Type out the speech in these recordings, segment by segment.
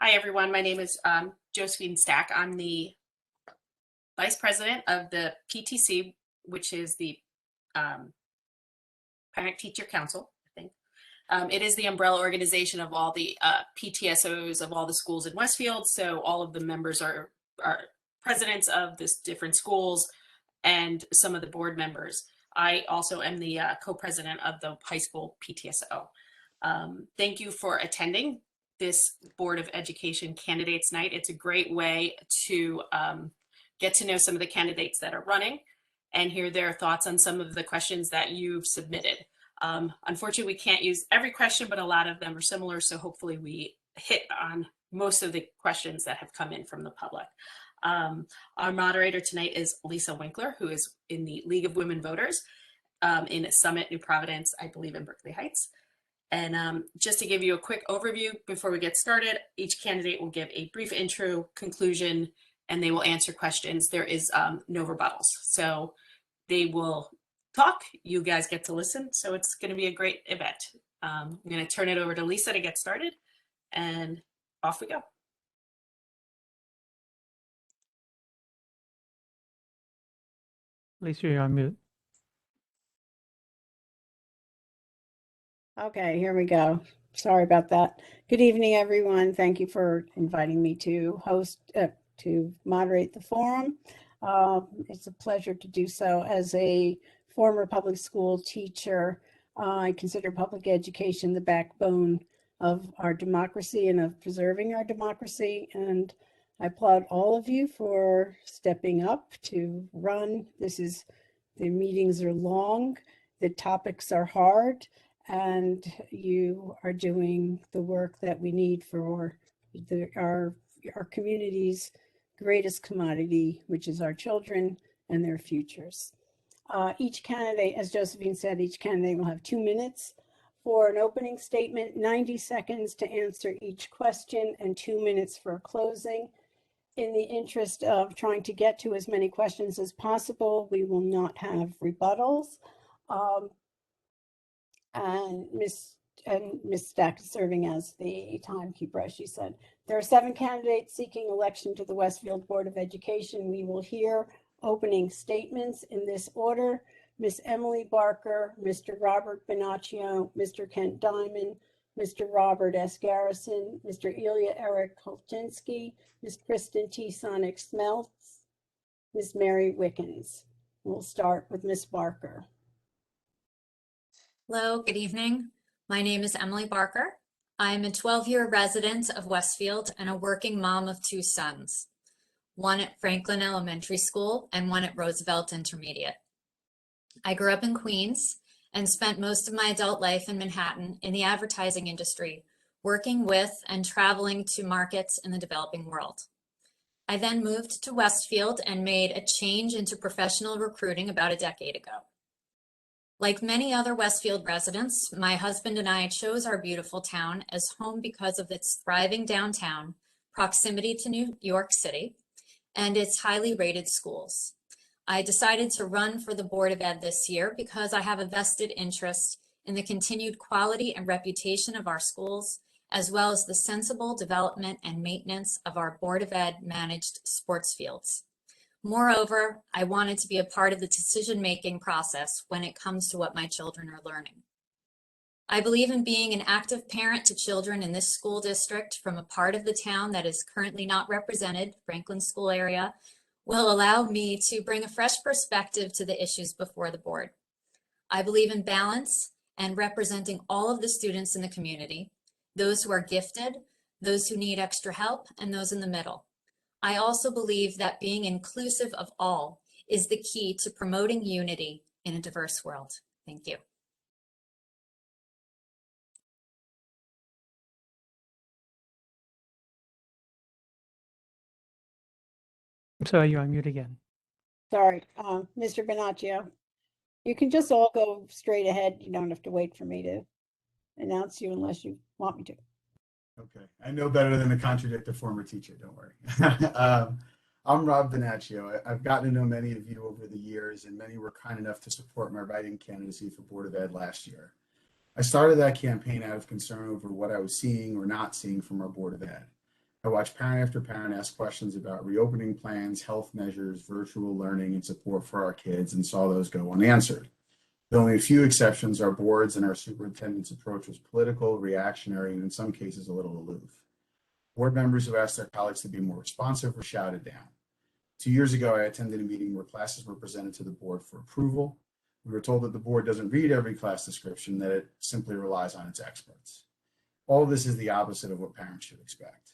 Hi, everyone. My name is Josephine Stack. I'm the Vice President of the PTC, which is the Parent Teacher Council, I think. It is the umbrella organization of all the PTSOs of all the schools in Westfield. So all of the members are presidents of the different schools and some of the board members. I also am the co-president of the high school PTSO. Thank you for attending this Board of Education Candidates Night. It's a great way to get to know some of the candidates that are running and hear their thoughts on some of the questions that you've submitted. Unfortunately, we can't use every question, but a lot of them are similar, so hopefully we hit on most of the questions that have come in from the public. Our moderator tonight is Lisa Winkler, who is in the League of Women Voters in Summit, New Providence, I believe in Berkeley Heights. And just to give you a quick overview before we get started, each candidate will give a brief intro, conclusion, and they will answer questions. There is no rebuttals. So they will talk, you guys get to listen. So it's going to be a great event. I'm going to turn it over to Lisa to get started, and off we go. Lisa, you're on mute. Okay, here we go. Sorry about that. Good evening, everyone. Thank you for inviting me to to moderate the forum. It's a pleasure to do so. As a former public school teacher, I consider public education the backbone of our democracy and of preserving our democracy. And I applaud all of you for stepping up to run. The meetings are long, the topics are hard, and you are doing the work that we need for our community's greatest commodity, which is our children and their futures. Each candidate, as Josephine said, each candidate will have 2 minutes for an opening statement, 90 seconds to answer each question, and 2 minutes for a closing. In the interest of trying to get to as many questions as possible, we will not have rebuttals. And Ms. Stack is serving as the timekeeper, as she said. There are 7 candidates seeking election to the Westfield Board of Education. We will hear opening statements in this order. Ms. Emily Barker, Mr. Robert Bonaccio, Mr. Kent Diamond, Mr. Robert S. Garrison, Mr. Elia Kulczinski, Ms. Kristen T. Sonic-Smeltz, Ms. Mary Wickens. We'll start with Ms. Barker. Hello, good evening. My name is Emily Barker. I'm a 12-year resident of Westfield and a working mom of 2 sons, one at Franklin Elementary School and one at Roosevelt Intermediate. I grew up in Queens and spent most of my adult life in Manhattan in the advertising industry, working with and traveling to markets in the developing world. I then moved to Westfield and made a change into professional recruiting about a decade ago. Like many other Westfield residents, my husband and I chose our beautiful town as home because of its thriving downtown, proximity to New York City, and its highly rated schools. I decided to run for the Board of Ed this year because I have a vested interest in the continued quality and reputation of our schools, as well as the sensible development and maintenance of our Board of Ed managed sports fields. Moreover, I wanted to be a part of the decision-making process when it comes to what my children are learning. I believe in being an active parent to children in this school district from a part of the town that is currently not represented, Franklin School area, will allow me to bring a fresh perspective to the issues before the board. I believe in balance and representing all of the students in the community, those who are gifted, those who need extra help, and those in the middle. I also believe that being inclusive of all is the key to promoting unity in a diverse world. Thank you. So you're on mute again. Sorry, Mr. Bonaccio. You can just all go straight ahead. You don't have to wait for me to announce you unless you want me to. Okay, I know better than to contradict a former teacher, don't worry. I'm Rob Bonaccio. I've gotten to know many of you over the years, and many were kind enough to support my writing candidacy for Board of Ed last year. I started that campaign out of concern over what I was seeing or not seeing from our Board of Ed. I watch parent after parent ask questions about reopening plans, health measures, virtual learning, and support for our kids, and saw those go unanswered. With only a few exceptions, our boards and our superintendent's approach was political, reactionary, and in some cases a little aloof. Board members who asked their colleagues to be more responsive were shouted down. 2 years ago, I attended a meeting where classes were presented to the board for approval. We were told that the board doesn't read every class description, that it simply relies on its experts. All of this is the opposite of what parents should expect.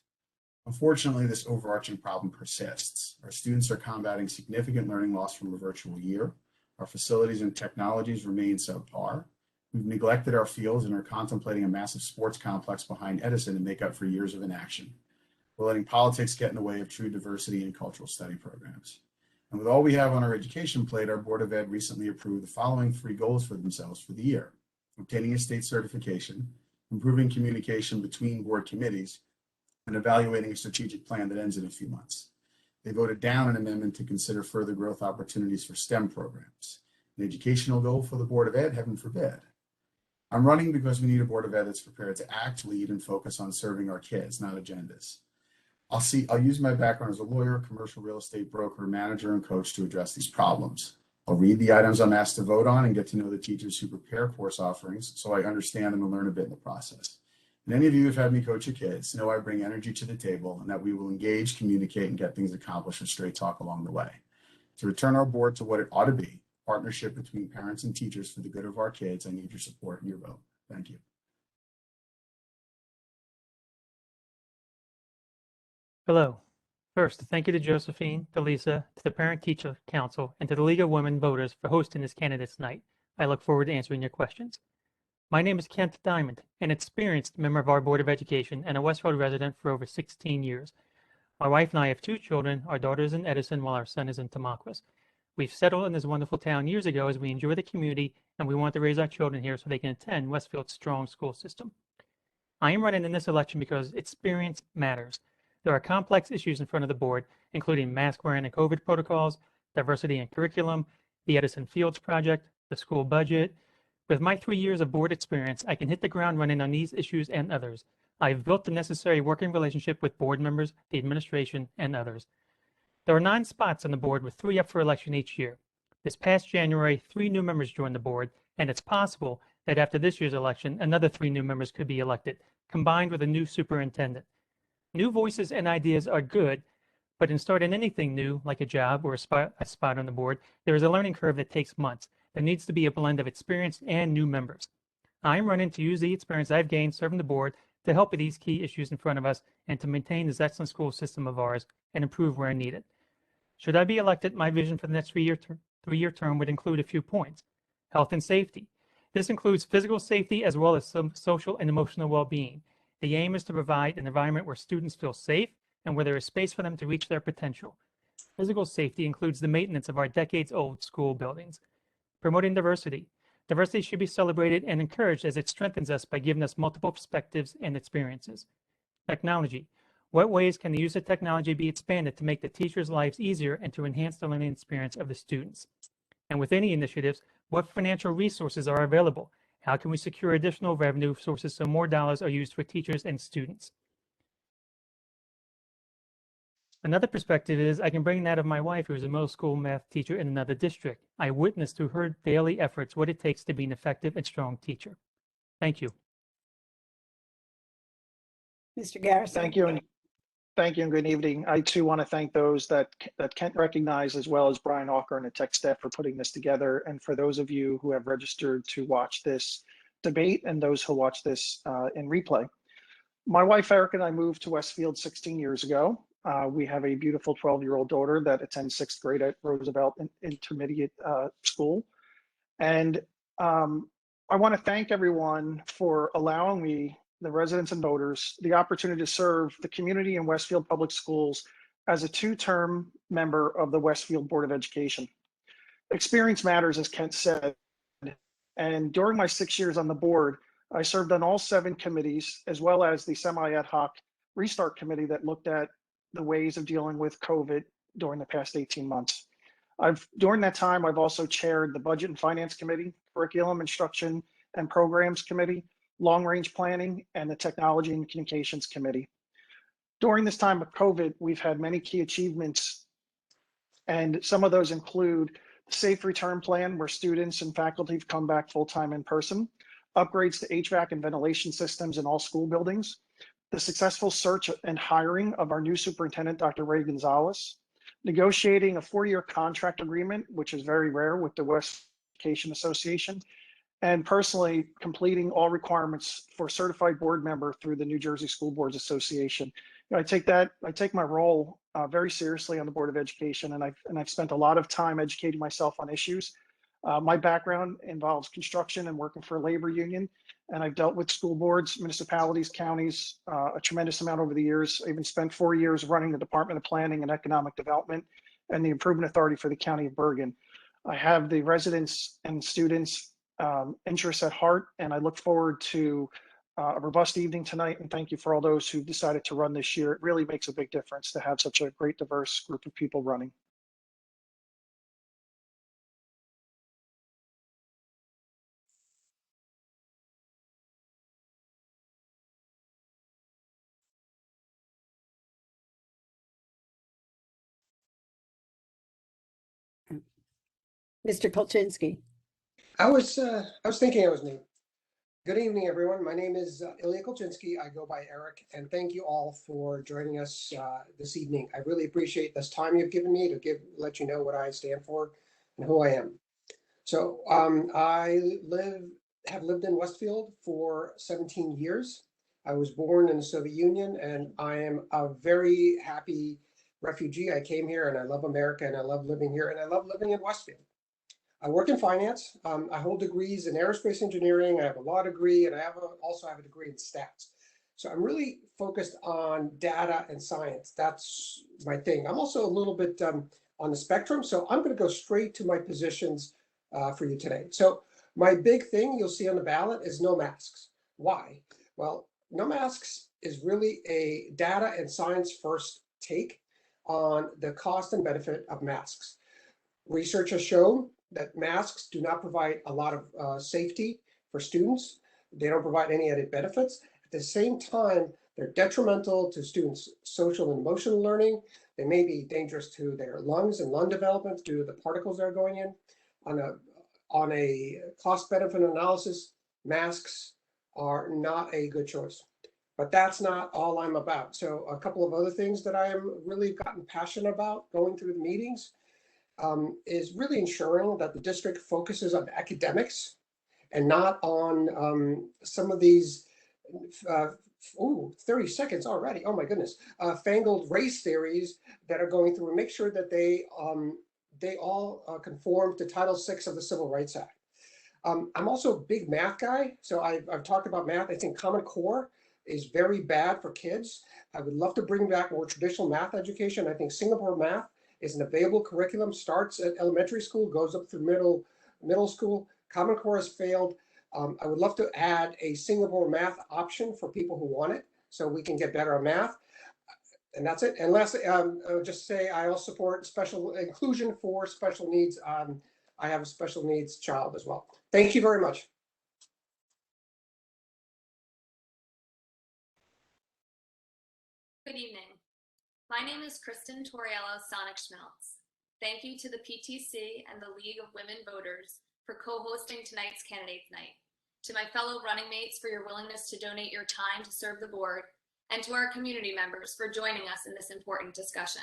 Unfortunately, this overarching problem persists. Our students are combating significant learning loss from a virtual year. Our facilities and technologies remain subpar. We've neglected our fields and are contemplating a massive sports complex behind Edison to make up for years of inaction. We're letting politics get in the way of true diversity and cultural study programs. And with all we have on our education plate, our Board of Ed recently approved the following 3 goals for themselves for the year: obtaining a state certification, improving communication between board committees, and evaluating a strategic plan that ends in a few months. They voted down an amendment to consider further growth opportunities for STEM programs. An educational goal for the Board of Ed, heaven forbid. I'm running because we need a Board of Ed that's prepared to act, lead, and focus on serving our kids, not agendas. I'll use my background as a lawyer, commercial real estate broker, manager, and coach to address these problems. I'll read the items I'm asked to vote on and get to know the teachers who prepare course offerings so I understand them and learn a bit in the process. And any of you who've had me coach your kids know I bring energy to the table and that we will engage, communicate, and get things accomplished with straight talk along the way. To return our board to what it ought to be, partnership between parents and teachers for the good of our kids, I need your support and your vote. Thank you. Hello. First, thank you to Josephine, to Lisa, to the Parent Teacher Council, and to the League of Women Voters for hosting this candidates night. I look forward to answering your questions. My name is Kent Diamond, an experienced member of our Board of Education and a Westfield resident for over 16 years. My wife and I have 2 children. Our daughter is in Edison while our son is in Tamaulipas. We've settled in this wonderful town years ago as we enjoy the community and we want to raise our children here so they can attend Westfield's strong school system. I am running in this election because experience matters. There are complex issues in front of the board, including mask wearing and COVID protocols, diversity in curriculum, the Edison Fields project, the school budget. With my 3 years of board experience, I can hit the ground running on these issues and others. I've built the necessary working relationship with board members, the administration, and others. There are 9 spots on the board with 3 up for election each year. This past January, 3 new members joined the board, and it's possible that after this year's election, another 3 new members could be elected, combined with a new superintendent. New voices and ideas are good, but in starting anything new, like a job or a spot on the board, there is a learning curve that takes months. There needs to be a blend of experienced and new members. I am running to use the experience I've gained serving the board to help with these key issues in front of us and to maintain this excellent school system of ours and improve where needed. Should I be elected, my vision for the next 3-year term would include a few points. Health and safety. This includes physical safety as well as some social and emotional well-being. The aim is to provide an environment where students feel safe and where there is space for them to reach their potential. Physical safety includes the maintenance of our decades-old school buildings. Promoting diversity. Diversity should be celebrated and encouraged as it strengthens us by giving us multiple perspectives and experiences. Technology. What ways can the use of technology be expanded to make the teachers' lives easier and to enhance the learning experience of the students? And with any initiatives, what financial resources are available? How can we secure additional revenue sources so more dollars are used for teachers and students? Another perspective is I can bring that of my wife, who is a middle school math teacher in another district. I witnessed through her daily efforts what it takes to be an effective and strong teacher. Thank you. Mr. Garrison. Thank you, and good evening. I too want to thank those that Kent recognized, as well as Brian Walker and the tech staff for putting this together, and for those of you who have registered to watch this debate and those who watch this in replay. My wife Eric and I moved to Westfield 16 years ago. We have a beautiful 12-year-old daughter that attends 6th grade at Roosevelt Intermediate School. And I want to thank everyone for allowing me, the residents and voters, the opportunity to serve the community in Westfield Public Schools as a 2-term member of the Westfield Board of Education. Experience matters, as Kent said. And during my 6 years on the board, I served on all 7 committees, as well as the semi-ad hoc restart committee that looked at the ways of dealing with COVID during the past 18 months. During that time, I've also chaired the Budget and Finance Committee, Curriculum, Instruction, and Programs Committee, Long Range Planning, and the Technology and Communications Committee. During this time of COVID, we've had many key achievements, and some of those include the Safe Return Plan, where students and faculty have come back full-time in person, upgrades to HVAC and ventilation systems in all school buildings, the successful search and hiring of our new superintendent, Dr. Ray Gonzalez, negotiating a 4-year contract agreement, which is very rare with the West Education Association, and personally completing all requirements for certified board member through the New Jersey School Boards Association. I take my role very seriously on the Board of Education, and I've spent a lot of time educating myself on issues. My background involves construction and working for a labor union, and I've dealt with school boards, municipalities, counties, a tremendous amount over the years. I even spent 4 years running the Department of Planning and Economic Development and the Improvement Authority for the County of Bergen. I have the residents and students' interests at heart, and I look forward to a robust evening tonight, and thank you for all those who decided to run this year. It really makes a big difference to have such a great, diverse group of people running. Mr. Kulczinski. I was thinking I was new. Good evening, everyone. My name is Elia Kulczinski. I go by Eric, and thank you all for joining us this evening. I really appreciate this time you've given me to let you know what I stand for and who I am. So I have lived in Westfield for 17 years. I was born in the Soviet Union, and I am a very happy refugee. I came here, and I love America, and I love living here, and I love living in Westfield. I work in finance. I hold degrees in aerospace engineering. I have a law degree, and I also have a degree in stats. So I'm really focused on data and science. That's my thing. I'm also a little bit on the spectrum, so I'm going to go straight to my positions for you today. So my big thing you'll see on the ballot is no masks. Why? Well, no masks is really a data and science first take on the cost and benefit of masks. Research has shown that masks do not provide a lot of safety for students. They don't provide any added benefits. At the same time, they're detrimental to students' social and emotional learning. They may be dangerous to their lungs and lung development due to the particles that are going in. On a cost-benefit analysis, masks are not a good choice. But that's not all I'm about. So a couple of other things that I am really gotten passionate about going through the meetings is really ensuring that the district focuses on academics and not on some of these 30 seconds already, oh my goodness, fangled race theories that are going through, and make sure that they all conform to Title VI of the Civil Rights Act. I'm also a big math guy, so I've talked about math. I think Common Core is very bad for kids. I would love to bring back more traditional math education. I think Singapore math is an available curriculum, starts at elementary school, goes up through middle school. Common Core has failed. I would love to add a Singapore math option for people who want it, so we can get better at math. And that's it. And lastly, just say I also support special inclusion for special needs. I have a special needs child as well. Thank you very much. Good evening. My name is Kristen Torriello Sonic-Schmeltz. Thank you to the PTC and the League of Women Voters for co-hosting tonight's Candidates Night, to my fellow running mates for your willingness to donate your time to serve the board, and to our community members for joining us in this important discussion.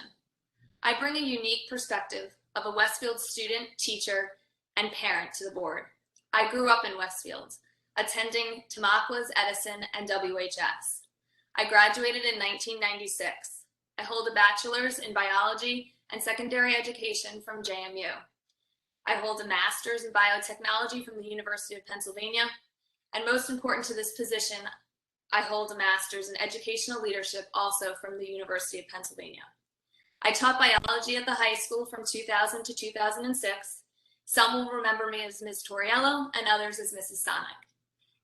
I bring a unique perspective of a Westfield student, teacher, and parent to the board. I grew up in Westfield, attending Tamaqua's, Edison, and WHS. I graduated in 1996. I hold a bachelor's in biology and secondary education from JMU. I hold a master's in biotechnology from the University of Pennsylvania. And most important to this position, I hold a master's in educational leadership also from the University of Pennsylvania. I taught biology at the high school from 2000 to 2006. Some will remember me as Ms. Torriello and others as Mrs. Sonic.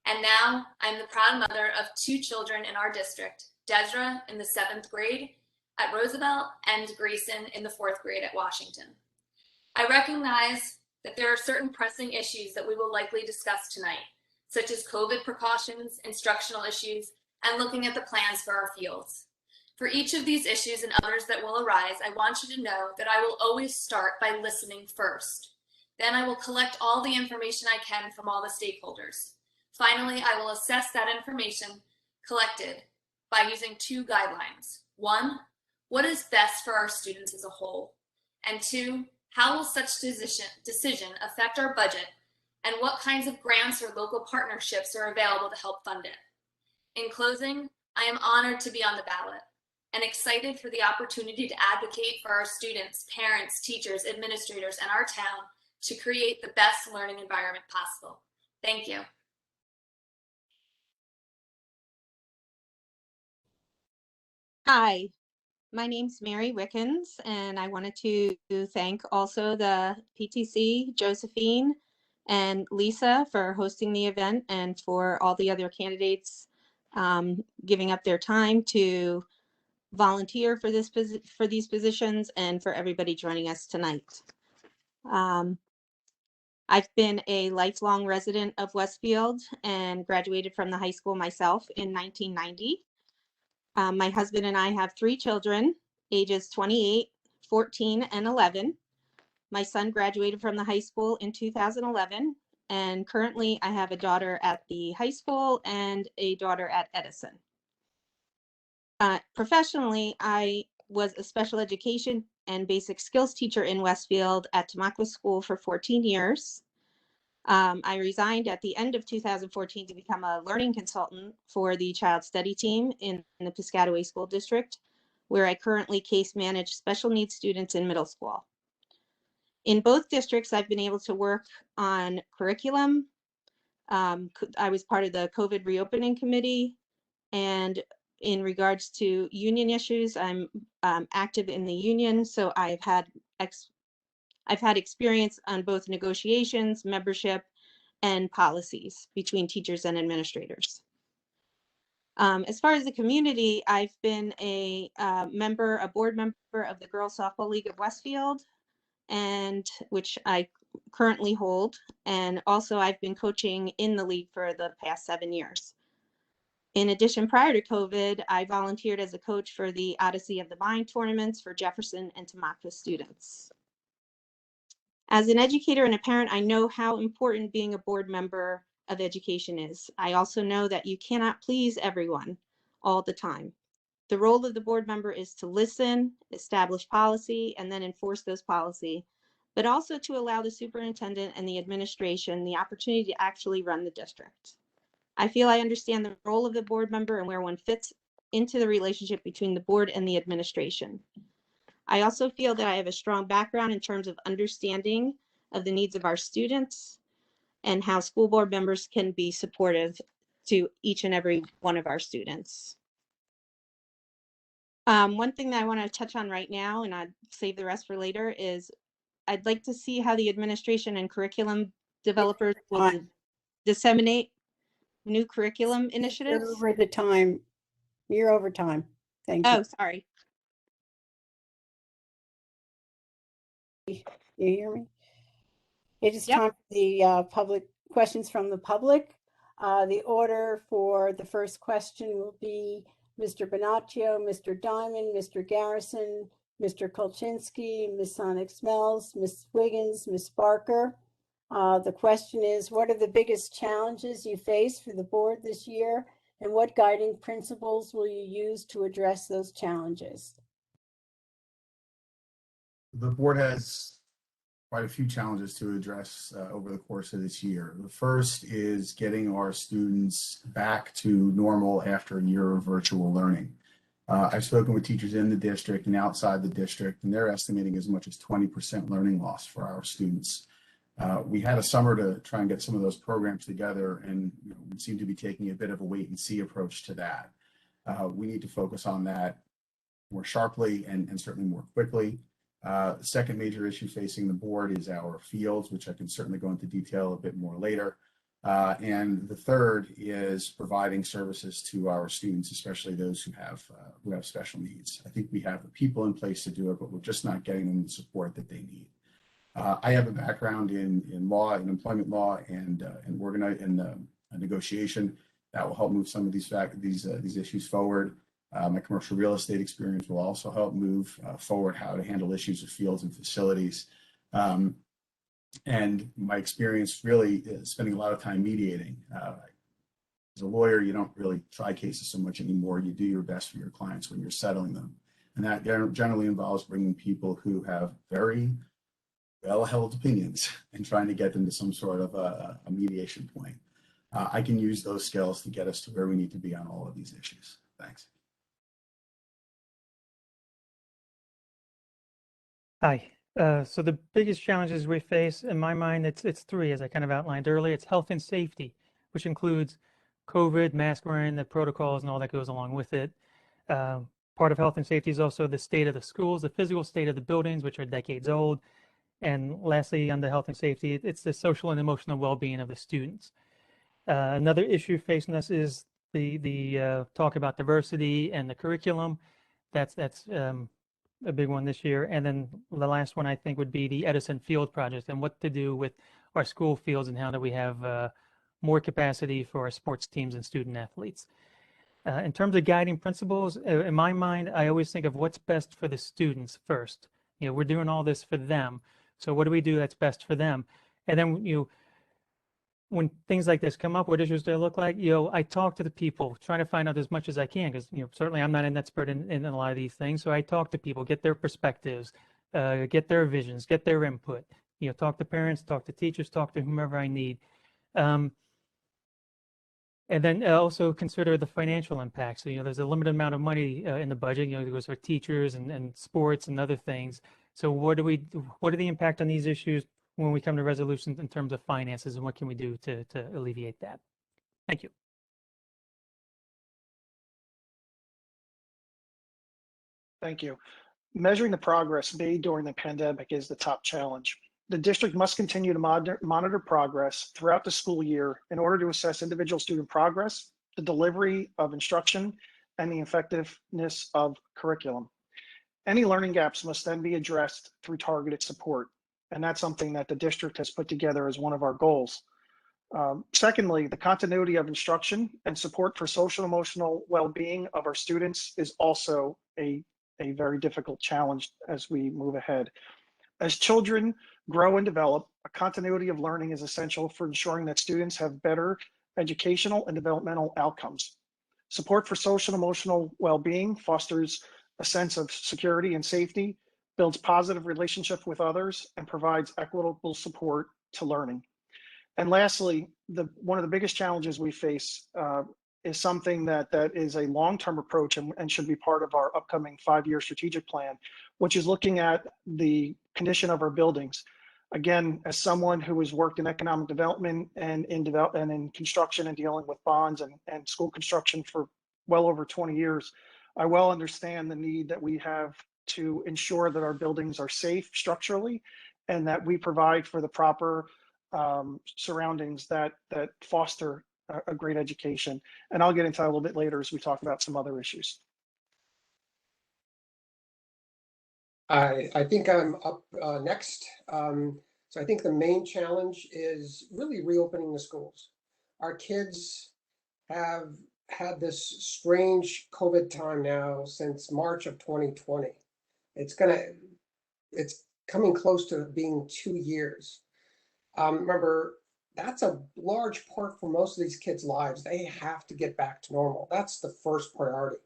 And now I'm the proud mother of 2 children in our district, Desra in the 7th grade at Roosevelt and Grayson in the 4th grade at Washington. I recognize that there are certain pressing issues that we will likely discuss tonight, such as COVID precautions, instructional issues, and looking at the plans for our fields. For each of these issues and others that will arise, I want you to know that I will always start by listening first. Then I will collect all the information I can from all the stakeholders. Finally, I will assess that information collected by using two guidelines. One, what is best for our students as a whole? And two, how will such decision affect our budget, and what kinds of grants or local partnerships are available to help fund it? In closing, I am honored to be on the ballot and excited for the opportunity to advocate for our students, parents, teachers, administrators, and our town to create the best learning environment possible. Thank you. Hi, my name's Mary Wickens, and I wanted to thank also the PTC, Josephine, and Lisa for hosting the event, and for all the other candidates giving up their time to volunteer for these positions, and for everybody joining us tonight. I've been a lifelong resident of Westfield and graduated from the high school myself in 1990. My husband and I have 3 children, ages 28, 14, and 11. My son graduated from the high school in 2011, and currently I have a daughter at the high school and a daughter at Edison. Professionally, I was a special education and basic skills teacher in Westfield at Tamaqua School for 14 years. I resigned at the end of 2014 to become a learning consultant for the child study team in the Piscataway School District, where I currently case manage special needs students in middle school. In both districts, I've been able to work on curriculum. I was part of the COVID reopening committee, and in regards to union issues, I'm active in the union, so I've had experience on both negotiations, membership, and policies between teachers and administrators. As far as the community, I've been a board member of the Girls Softball League of Westfield, and which I currently hold. And also I've been coaching in the league for the past 7 years. In addition, prior to COVID, I volunteered as a coach for the Odyssey of the Mind tournaments for Jefferson and Tamaqua students. As an educator and a parent, I know how important being a board member of education is. I also know that you cannot please everyone all the time. The role of the board member is to listen, establish policy, and then enforce those policies, but also to allow the superintendent and the administration the opportunity to actually run the district. I feel I understand the role of the board member and where one fits into the relationship between the board and the administration. I also feel that I have a strong background in terms of understanding of the needs of our students and how school board members can be supportive to each and every one of our students. One thing that I want to touch on right now, and I'd save the rest for later, is I'd like to see how the administration and curriculum developers will disseminate new curriculum initiatives. You're over the time. You're over time. Thank you. Oh, sorry. You hear me? It is Yep. time for the public questions from the public. The order for the first question will be Mr. Bonaccio, Mr. Diamond, Mr. Garrison, Mr. Kulczinski, Ms. Sonic Smells, Ms. Wiggins, Ms. Barker. The question is, what are the biggest challenges you face for the board this year, and what guiding principles will you use to address those challenges? The board has quite a few challenges to address over the course of this year. The first is getting our students back to normal after a year of virtual learning. I've spoken with teachers in the district and outside the district, and they're estimating as much as 20% learning loss for our students. We had a summer to try and get some of those programs together, and we seem to be taking a bit of a wait and see approach to that. We need to focus on that more sharply and certainly more quickly. The second major issue facing the board is our fields, which I can certainly go into detail a bit more later. And the third is providing services to our students, especially those who have special needs. I think we have the people in place to do it, but we're just not getting them the support that they need. I have a background in law and employment law and negotiation that will help move some of these issues forward. My commercial real estate experience will also help move forward how to handle issues of fields and facilities. And my experience really is spending a lot of time mediating. As a lawyer, you don't really try cases so much anymore. You do your best for your clients when you're settling them. And that generally involves bringing people who have very well-held opinions and trying to get them to some sort of a mediation point. I can use those skills to get us to where we need to be on all of these issues. Thanks. Hi. So the biggest challenges we face, in my mind, it's three, as I kind of outlined earlier. It's health and safety, which includes COVID, mask wearing, the protocols, and all that goes along with it. Part of health and safety is also the state of the schools, the physical state of the buildings, which are decades old. And lastly, on the health and safety, it's the social and emotional well-being of the students. Another issue facing us is the talk about diversity and the curriculum. That's a big one this year. And then the last one, I think, would be the Edison Field project and what to do with our school fields and how do we have more capacity for our sports teams and student athletes. In terms of guiding principles, in my mind, I always think of what's best for the students first. We're doing all this for them. So what do we do that's best for them? And then, when things like this come up, what issues do they look like? I talk to the people, trying to find out as much as I can, because certainly I'm not an expert in a lot of these things. So I talk to people, get their perspectives, get their visions, get their input. Talk to parents, talk to teachers, talk to whomever I need, and then also consider the financial impact. So there's a limited amount of money in the budget. It goes for teachers and sports and other things. So what are the impact on these issues when we come to resolutions in terms of finances, and what can we do to alleviate that? Thank you. Thank you. Measuring the progress made during the pandemic is the top challenge. The district must continue to monitor progress throughout the school year in order to assess individual student progress, the delivery of instruction, and the effectiveness of curriculum. Any learning gaps must then be addressed through targeted support. And that's something that the district has put together as one of our goals. Secondly, the continuity of instruction and support for social and emotional well-being of our students is also a very difficult challenge as we move ahead. As children grow and develop, a continuity of learning is essential for ensuring that students have better educational and developmental outcomes. Support for social and emotional well-being fosters a sense of security and safety, builds positive relationship with others, and provides equitable support to learning. And lastly, one of the biggest challenges we face is something that is a long-term approach and should be part of our upcoming 5-year strategic plan, which is looking at the condition of our buildings. Again, as someone who has worked in economic development and in construction and dealing with bonds and school construction for well over 20 years, I well understand the need that we have to ensure that our buildings are safe structurally and that we provide for the proper surroundings that foster a great education. And I'll get into that a little bit later as we talk about some other issues. I think I'm up next. So I think the main challenge is really reopening the schools. Our kids have had this strange COVID time now since March of 2020. It's coming close to being 2 years. Remember, that's a large part for most of these kids' lives. They have to get back to normal. That's the first priority.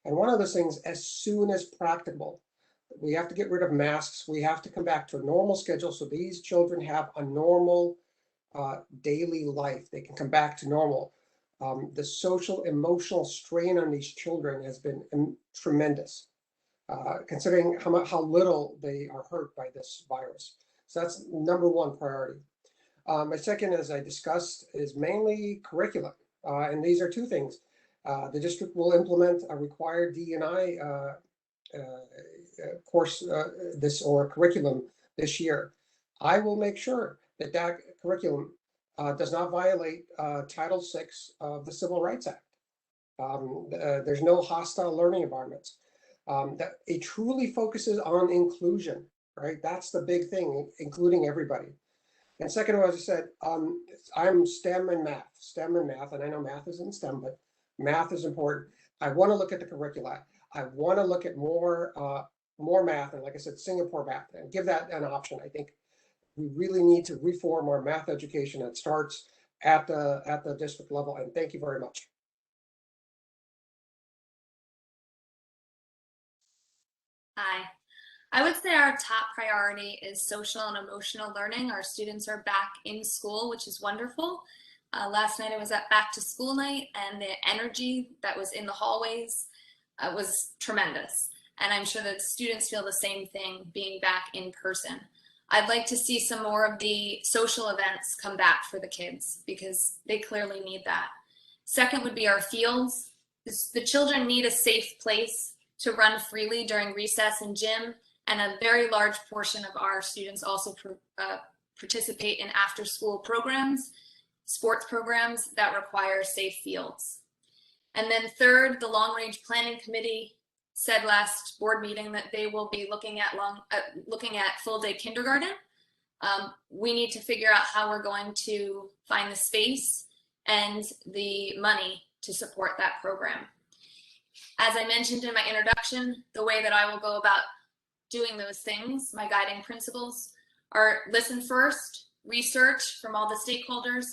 And one of those things, as soon as practicable, we have to get rid of masks. We have to come back to a normal schedule so these children have a normal daily life. They can come back to normal. The social emotional strain on these children has been tremendous, considering how little they are hurt by this virus. So that's number one priority. My second, as I discussed, is mainly curriculum. And these are two things. The district will implement a required D&I course or curriculum this year. I will make sure that that curriculum does not violate Title VI of the Civil Rights Act. There's no hostile learning environments. That it truly focuses on inclusion, right? That's the big thing, including everybody. And second, as I said, I'm STEM and math, and I know math isn't STEM, but math is important. I want to look at the curricula. I want to look at more math, and like I said, Singapore math, and give that an option. I think we really need to reform our math education. It starts at the district level. And thank you very much. Hi. I would say our top priority is social and emotional learning. Our students are back in school, which is wonderful. Last night I was at back to school night, and the energy that was in the hallways was tremendous. And I'm sure that students feel the same thing being back in person. I'd like to see some more of the social events come back for the kids because they clearly need that. Second would be our fields. The children need a safe place to run freely during recess and gym, and a very large portion of our students also participate in after-school programs, sports programs that require safe fields. And then third, the long-range planning committee said last board meeting that they will be looking at full-day kindergarten. We need to figure out how we're going to find the space and the money to support that program. As I mentioned in my introduction, the way that I will go about doing those things, my guiding principles, are listen first, research from all the stakeholders,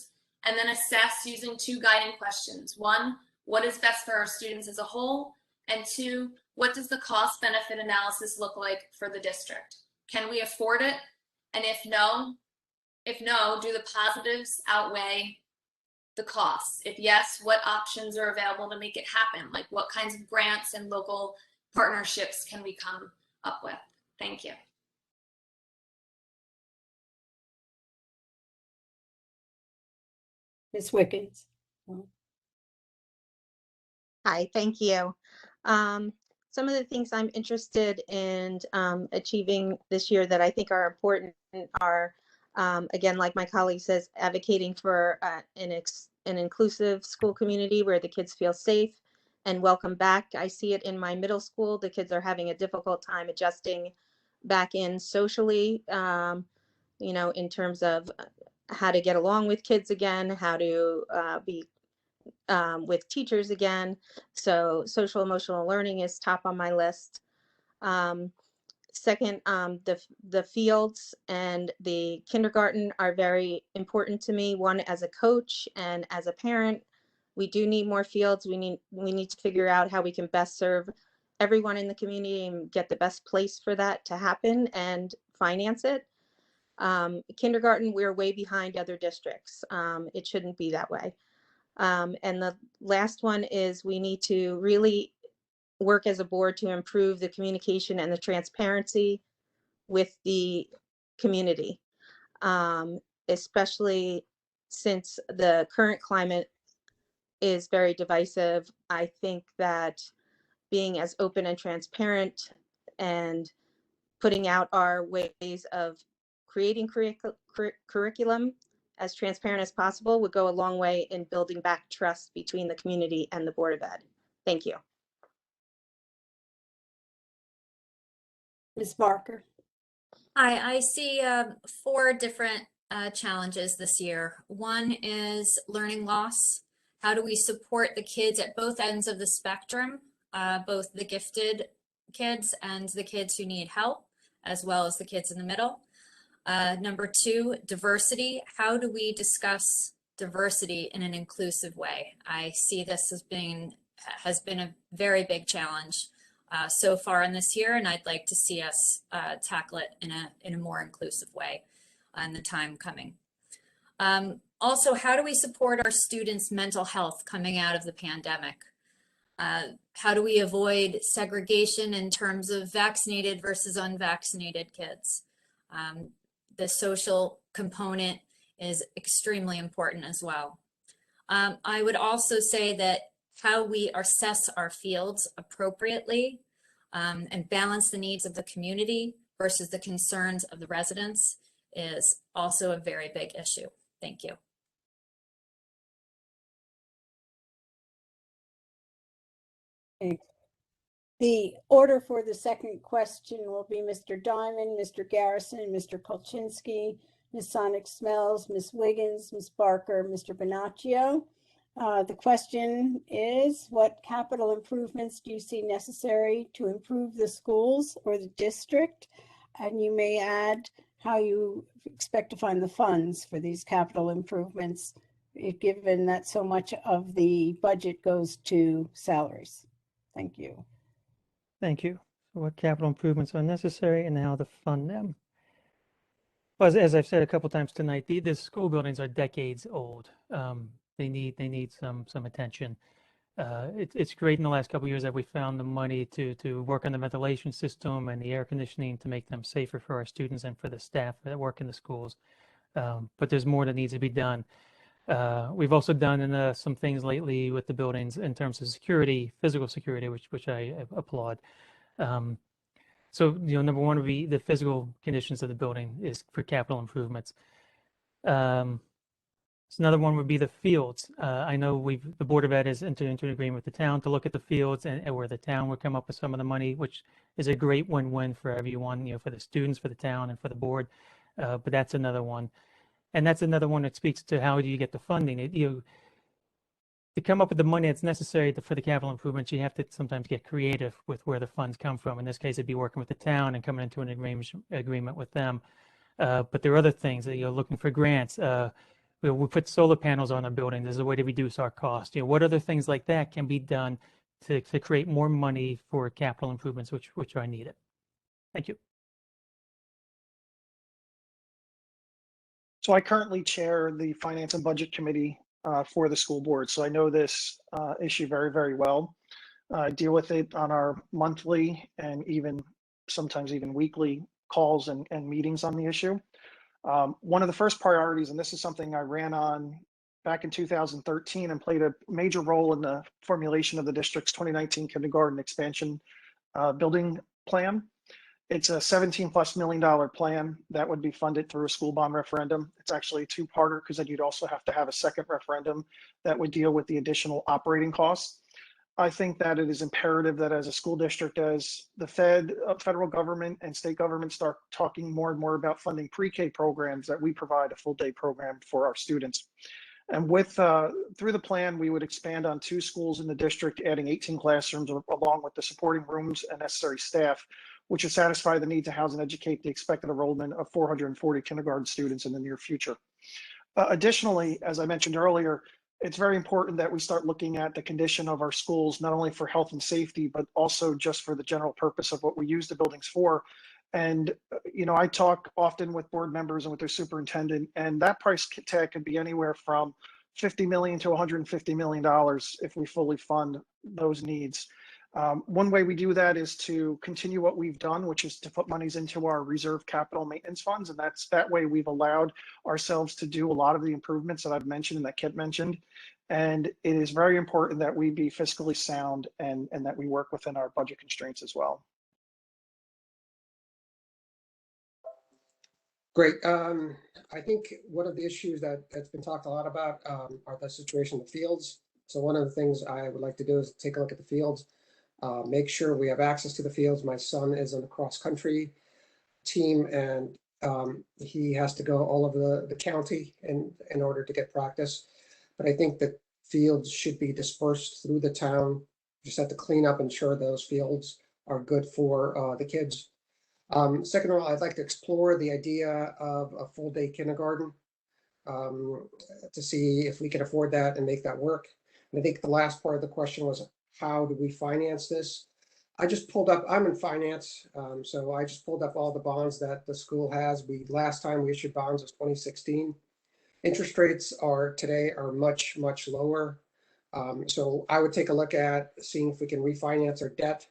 and then assess using two guiding questions. One, what is best for our students as a whole? And two, what does the cost benefit analysis look like for the district? Can we afford it? And if no, do the positives outweigh the costs? If yes, what options are available to make it happen? Like what kinds of grants and local partnerships can we come up with? Thank you. Ms. Wickens. Hi, thank you. Some of the things I'm interested in achieving this year that I think are important are, again, like my colleague says, advocating for an inclusive school community where the kids feel safe and welcome back. I see it in my middle school. The kids are having a difficult time adjusting back in socially, you know, in terms of how to get along with kids again, how to be with teachers again. So social emotional learning is top on my list. Second, the fields and the kindergarten are very important to me. One, as a coach and as a parent, we do need more fields. We need to figure out how we can best serve everyone in the community and get the best place for that to happen and finance it. Kindergarten, we're way behind other districts. It shouldn't be that way. And the last one is we need to really work as a board to improve the communication and the transparency with the community, especially since the current climate is very divisive. I think that being as open and transparent and putting out our ways of creating curriculum as transparent as possible would go a long way in building back trust between the community and the Board of Ed. Thank you. Ms. Barker. Hi, I see 4 different challenges this year. One is learning loss. How do we support the kids at both ends of the spectrum, both the gifted kids and the kids who need help, as well as the kids in the middle? Number 2, diversity. How do we discuss diversity in an inclusive way? I see this as has been a very big challenge so far in this year, and I'd like to see us tackle it in a more inclusive way in the time coming. Also, how do we support our students' mental health coming out of the pandemic? How do we avoid segregation in terms of vaccinated versus unvaccinated kids? The social component is extremely important as well. I would also say that how we assess our fields appropriately and balance the needs of the community versus the concerns of the residents is also a very big issue. Thank you. Okay. The order for the second question will be Mr. Diamond, Mr. Garrison, Mr. Kulczinski, Ms. Sonic Smells, Ms. Wiggins, Ms. Barker, Mr. Bonaccio. The question is, what capital improvements do you see necessary to improve the schools or the district? And you may add how you expect to find the funds for these capital improvements, given that so much of the budget goes to salaries. Thank you. Thank you. What capital improvements are necessary and how to fund them? Well, as I've said a couple times tonight, the school buildings are decades old. They need some attention. It's great in the last couple of years that we found the money to work on the ventilation system and the air conditioning to make them safer for our students and for the staff that work in the schools. But there's more that needs to be done. We've also done some things lately with the buildings in terms of security, physical security, which I applaud. So, number one would be the physical conditions of the building is for capital improvements. So another one would be the fields. I know the Board of Ed has entered into an agreement with the town to look at the fields and where the town would come up with some of the money, which is a great win-win for everyone, for the students, for the town, and for the board. But that's another one. And that's another one that speaks to how do you get the funding. To come up with the money that's necessary for the capital improvements, you have to sometimes get creative with where the funds come from. In this case, it'd be working with the town and coming into an agreement with them. But there are other things that you're looking for grants. We put solar panels on our buildings as a way to reduce our cost. What other things like that can be done to create more money for capital improvements, which are needed? Thank you. So I currently chair the Finance and Budget Committee for the school board. So I know this issue very, very well. I deal with it on our monthly and sometimes even weekly calls and meetings on the issue. One of the first priorities, and this is something I ran on back in 2013 and played a major role in the formulation of the district's 2019 kindergarten expansion building plan. It's a $17+ million plan that would be funded through a school bond referendum. It's actually a two-parter because then you'd also have to have a second referendum that would deal with the additional operating costs. I think that it is imperative that as a school district, as the federal government and state government start talking more and more about funding pre-K programs, that we provide a full day program for our students. And through the plan, we would expand on 2 schools in the district, adding 18 classrooms along with the supporting rooms and necessary staff, which would satisfy the need to house and educate the expected enrollment of 440 kindergarten students in the near future. Additionally, as I mentioned earlier, it's very important that we start looking at the condition of our schools, not only for health and safety, but also just for the general purpose of what we use the buildings for. And, I talk often with board members and with their superintendent, and that price tag could be anywhere from $50 million to $150 million if we fully fund those needs. One way we do that is to continue what we've done, which is to put monies into our reserve capital maintenance funds. And that way we've allowed ourselves to do a lot of the improvements that I've mentioned and that Kit mentioned. And it is very important that we be fiscally sound and that we work within our budget constraints as well. Great. I think one of the issues that's been talked a lot about are the situation in the fields. So one of the things I would like to do is take a look at the fields, make sure we have access to the fields. My son is on the cross country team, and he has to go all over the county in order to get practice. But I think that fields should be dispersed through the town. Just have to clean up and ensure those fields are good for the kids. Second of all, I'd like to explore the idea of a full day kindergarten to see if we can afford that and make that work. And I think the last part of the question was, how do we finance this? I'm in finance, so I just pulled up all the bonds that the school has. Last time we issued bonds was 2016. Interest rates today are much, much lower. So I would take a look at seeing if we can refinance our debt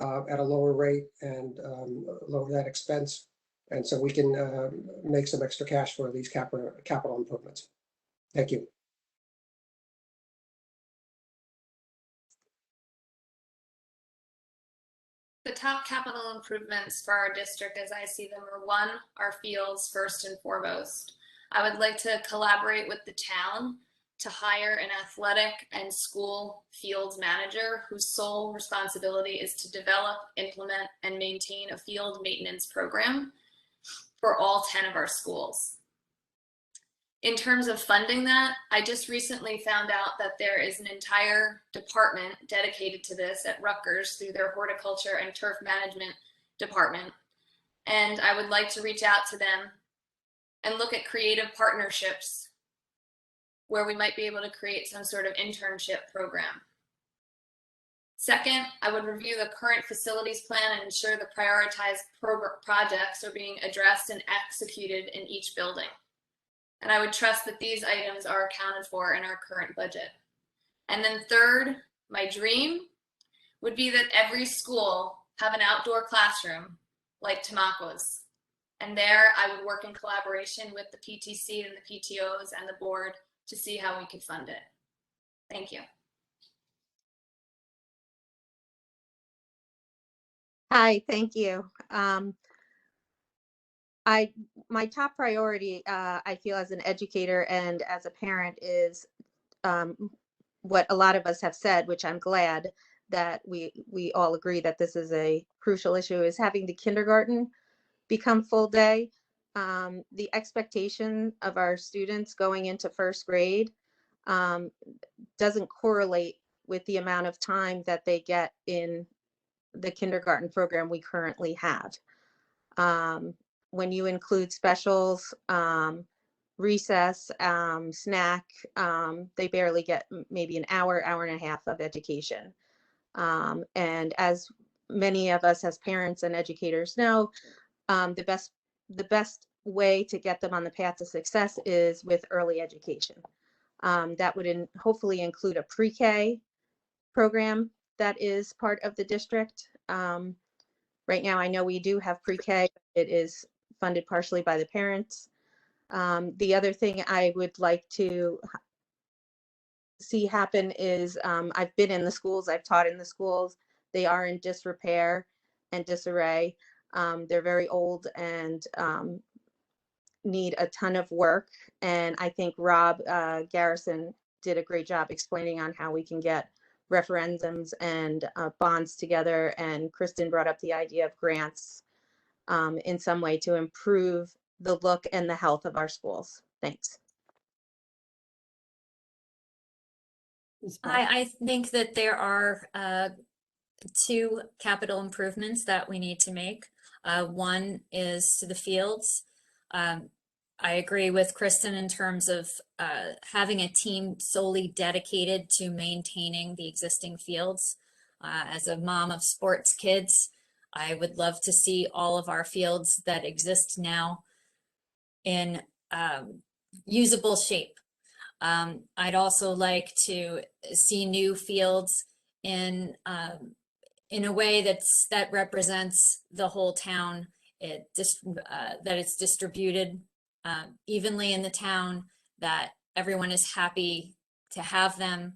at a lower rate and lower that expense. And so we can make some extra cash for these capital improvements. Thank you. The top capital improvements for our district, as I see them, are 1, our fields first and foremost. I would like to collaborate with the town to hire an athletic and school fields manager whose sole responsibility is to develop, implement, and maintain a field maintenance program for all 10 of our schools. In terms of funding that, I just recently found out that there is an entire department dedicated to this at Rutgers through their horticulture and turf management department. And I would like to reach out to them and look at creative partnerships where we might be able to create some sort of internship program. Second, I would review the current facilities plan and ensure the prioritized projects are being addressed and executed in each building. And I would trust that these items are accounted for in our current budget. And then third, my dream would be that every school have an outdoor classroom like Tamaqua's. And there I would work in collaboration with the PTC and the PTOs and the board to see how we could fund it. Thank you. Hi, thank you. My top priority, I feel as an educator and as a parent is what a lot of us have said, which I'm glad that we all agree that this is a crucial issue, is having the kindergarten become full day. The expectation of our students going into first grade doesn't correlate with the amount of time that they get in the kindergarten program we currently have. When you include specials, recess, snack, they barely get maybe an hour, hour and a half of education. And as many of us as parents and educators know, the best way to get them on the path to success is with early education. That would hopefully include a pre-K program that is part of the district. Right now, I know we do have pre-K. It is funded partially by the parents. The other thing I would like to see happen is I've been in the schools, I've taught in the schools. They are in disrepair and disarray. They're very old and need a ton of work. And I think Rob Garrison did a great job explaining on how we can get referendums and bonds together. And Kristen brought up the idea of grants in some way to improve the look and the health of our schools. Thanks. I think that there are two capital improvements that we need to make. One is to the fields. I agree with Kristen in terms of having a team solely dedicated to maintaining the existing fields. As a mom of sports kids, I would love to see all of our fields that exist now in usable shape. I'd also like to see new fields in a way that represents the whole town. That it's distributed evenly in the town, that everyone is happy to have them.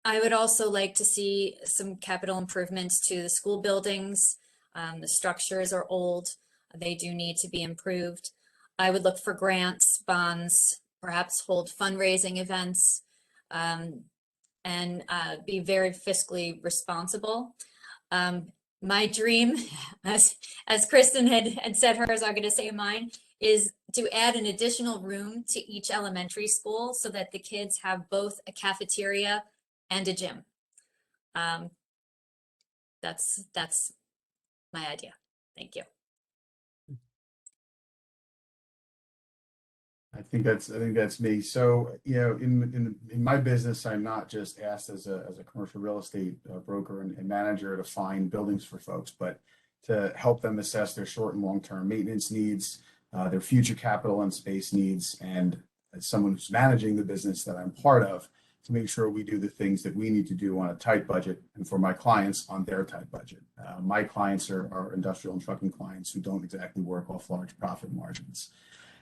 I would also like to see some capital improvements to the school buildings. The structures are old. They do need to be improved. I would look for grants, bonds, perhaps hold fundraising events, and be very fiscally responsible. My dream, as Kristen had said hers, I'm going to say mine, is to add an additional room to each elementary school so that the kids have both a cafeteria and a gym. That's my idea. Thank you. I think that's me. So, you know, in my business, I'm not just asked as a commercial real estate broker and manager to find buildings for folks, but to help them assess their short and long-term maintenance needs, their future capital and space needs, and as someone who's managing the business that I'm part of, to make sure we do the things that we need to do on a tight budget, and for my clients on their tight budget. My clients are industrial and trucking clients who don't exactly work off large profit margins.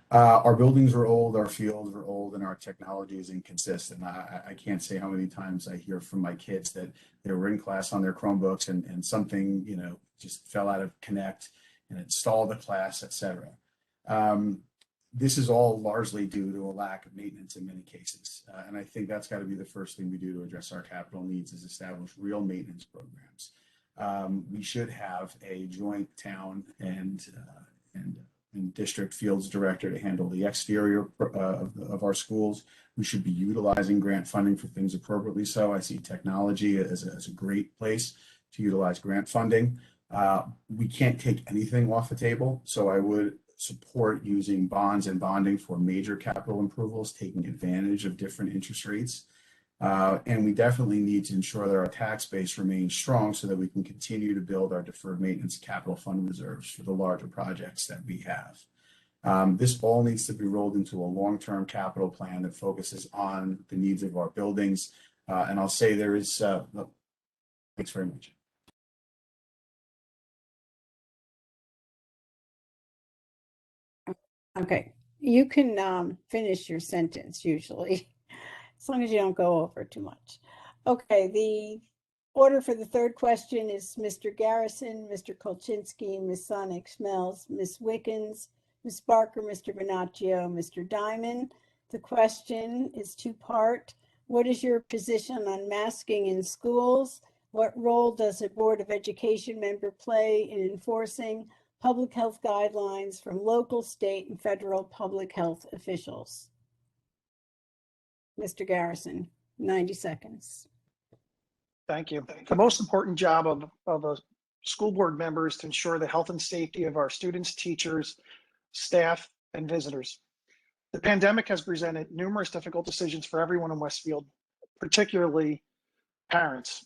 Our buildings are old, our fields are old, and our technology is inconsistent. I can't say how many times I hear from my kids that they were in class on their Chromebooks and something, you know, just fell out of connect and it stalled the class, etc. This is all largely due to a lack of maintenance in many cases. And I think that's got to be the first thing we do to address our capital needs, is establish real maintenance programs. We should have a joint town and and district fields director to handle the exterior of our schools. We should be utilizing grant funding for things appropriately. So I see technology as a great place to utilize grant funding. We can't take anything off the table. So I would support using bonds and bonding for major capital approvals, taking advantage of different interest rates. And we definitely need to ensure that our tax base remains strong so that we can continue to build our deferred maintenance capital fund reserves for the larger projects that we have. This all needs to be rolled into a long-term capital plan that focuses on the needs of our buildings. And I'll say there is, thanks very much. Okay, you can finish your sentence usually, as long as you don't go over too much. Okay, the order for the third question is Mr. Garrison, Mr. Kulczinski, Ms. Sonic-Schmelz, Ms. Wickens, Ms. Barker, Mr. Bonaccio, Mr. Diamond. The question is two-part. What is your position on masking in schools? What role does a Board of Education member play in enforcing public health guidelines from local, state, and federal public health officials? Mr. Garrison, 90 seconds. Thank you. The most important job of a school board member is to ensure the health and safety of our students, teachers, staff, and visitors. The pandemic has presented numerous difficult decisions for everyone in Westfield, particularly parents.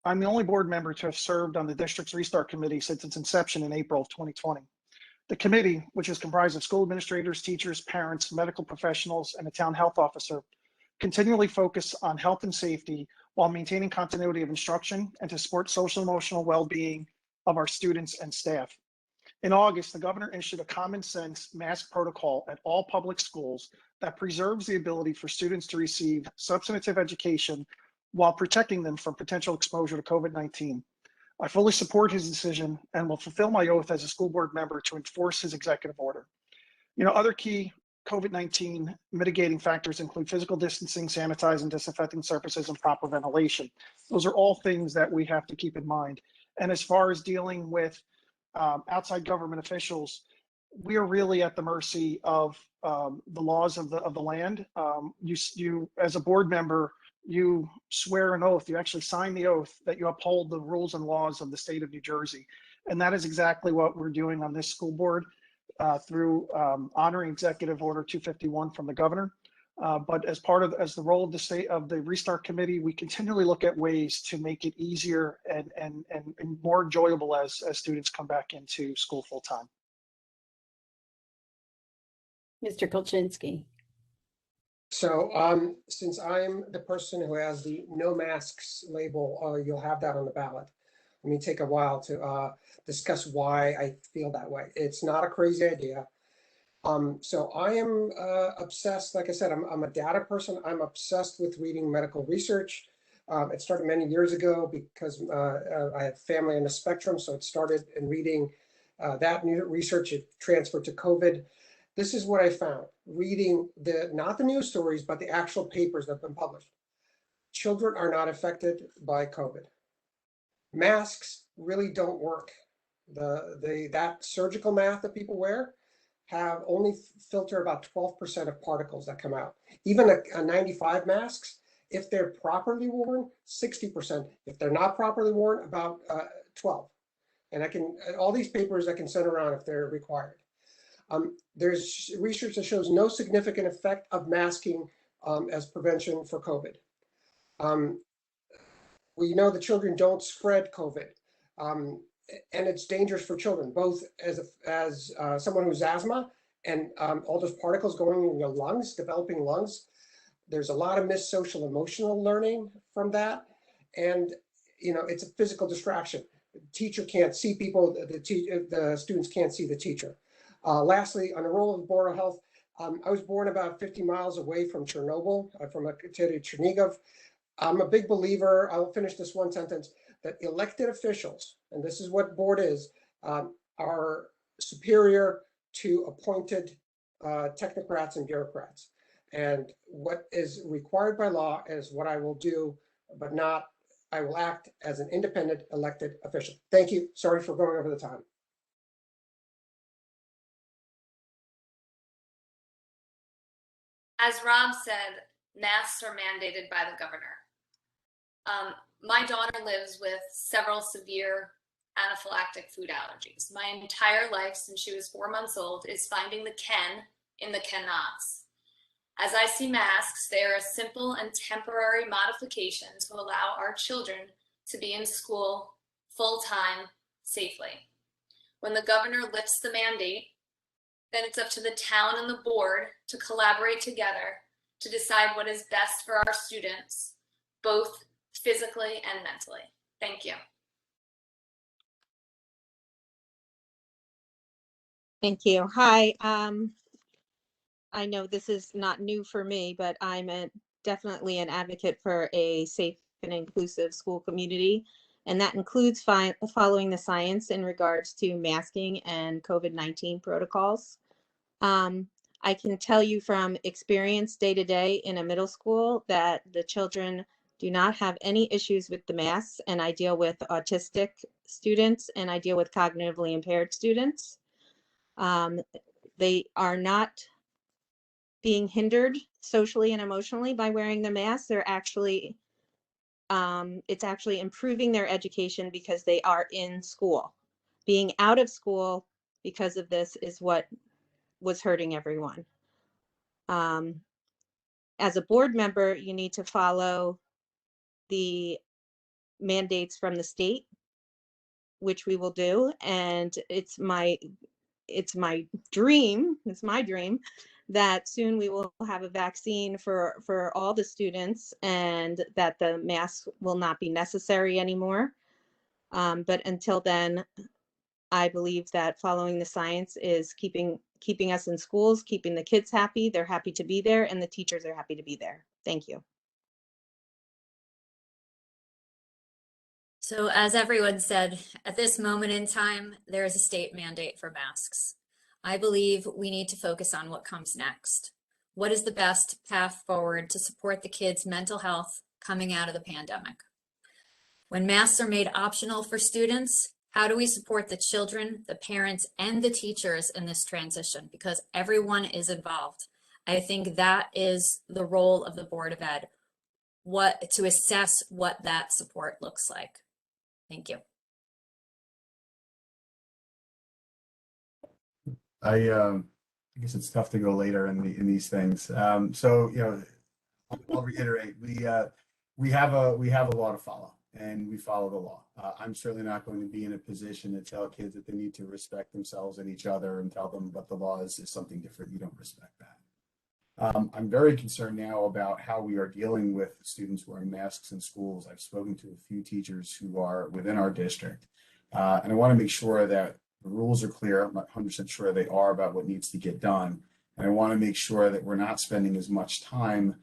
I'm the only board member to have served on the district's Restart Committee since its inception in April of 2020. The committee, which is comprised of school administrators, teachers, parents, medical professionals, and a town health officer, continually focus on health and safety while maintaining continuity of instruction and to support social and emotional well-being of our students and staff. In August, the governor issued a common sense mask protocol at all public schools that preserves the ability for students to receive substantive education while protecting them from potential exposure to COVID-19. I fully support his decision and will fulfill my oath as a school board member to enforce his executive order. Other key COVID-19 mitigating factors include physical distancing, sanitizing, disinfecting surfaces, and proper ventilation. Those are all things that we have to keep in mind. And as far as dealing with outside government officials, we are really at the mercy of the laws of the land. You as a board member, you swear an oath, you actually sign the oath that you uphold the rules and laws of the state of New Jersey. And that is exactly what we're doing on this school board through honoring Executive Order 251 from the governor. But as the role of the state of the Restart Committee, we continually look at ways to make it easier and more enjoyable as students come back into school full time. Mr. Kulczinski. So since I'm the person who has the no masks label, you'll have that on the ballot. Let me take a while to discuss why I feel that way. It's not a crazy idea. So I am obsessed, like I said, I'm a data person. I'm obsessed with reading medical research. It started many years ago because I have family on the spectrum. So it started in reading that new research. It transferred to COVID. This is what I found, reading not the news stories, but the actual papers that have been published. Children are not affected by COVID. Masks really don't work. That surgical mask that people wear have only filter about 12% of particles that come out. Even a 95 masks, if they're properly worn, 60%. If they're not properly worn, about 12. And all these papers I can send around if they're required. There's research that shows no significant effect of masking as prevention for COVID. We know that children don't spread COVID, and it's dangerous for children, both as someone who's asthma and all those particles going in your lungs, developing lungs. There's a lot of missed social emotional learning from that, and it's a physical distraction. The teacher can't see people. The students can't see the teacher. Lastly, on the role of the Board of Health, I was born about 50 miles away from Chernobyl, from a city of Chernigov. I'm a big believer, I'll finish this one sentence, that elected officials, and this is what board is, are superior to appointed technocrats and bureaucrats. And what is required by law is what I will do, but I will act as an independent elected official. Thank you. Sorry for going over the time. As Rob said, masks are mandated by the governor. My daughter lives with several severe anaphylactic food allergies. My entire life since she was 4 months old is finding the can in the cannots. As I see masks, they are a simple and temporary modification to allow our children to be in school full-time safely. When the governor lifts the mandate, then it's up to the town and the board to collaborate together to decide what is best for our students, both physically and mentally. Thank you. Thank you. Hi. I know this is not new for me, but I'm definitely an advocate for a safe and inclusive school community. And that includes following the science in regards to masking and COVID-19 protocols. I can tell you from experience day to day in a middle school that the children do not have any issues with the masks, and I deal with autistic students and I deal with cognitively impaired students. They are not being hindered socially and emotionally by wearing the mask. They're actually, it's actually improving their education because they are in school. Being out of school because of this is what was hurting everyone. As a board member, you need to follow the mandates from the state, which we will do. And it's my dream that soon we will have a vaccine for all the students and that the mask will not be necessary anymore. But until then, I believe that following the science is keeping us in schools, keeping the kids happy. They're happy to be there and the teachers are happy to be there. Thank you. So as everyone said, at this moment in time, there is a state mandate for masks. I believe we need to focus on what comes next. What is the best path forward to support the kids' mental health coming out of the pandemic? When masks are made optional for students, how do we support the children, the parents, and the teachers in this transition? Because everyone is involved. I think that is the role of the Board of Ed, to assess what that support looks like. Thank you. I guess it's tough to go later in these things. So I'll reiterate, we have a law to follow, and we follow the law. I'm certainly not going to be in a position to tell kids that they need to respect themselves and each other and tell them what the law is something different. You don't respect that. I'm very concerned now about how we are dealing with students wearing masks in schools. I've spoken to a few teachers who are within our district, and I want to make sure that the rules are clear. I'm not 100% sure they are about what needs to get done. And I want to make sure that we're not spending as much time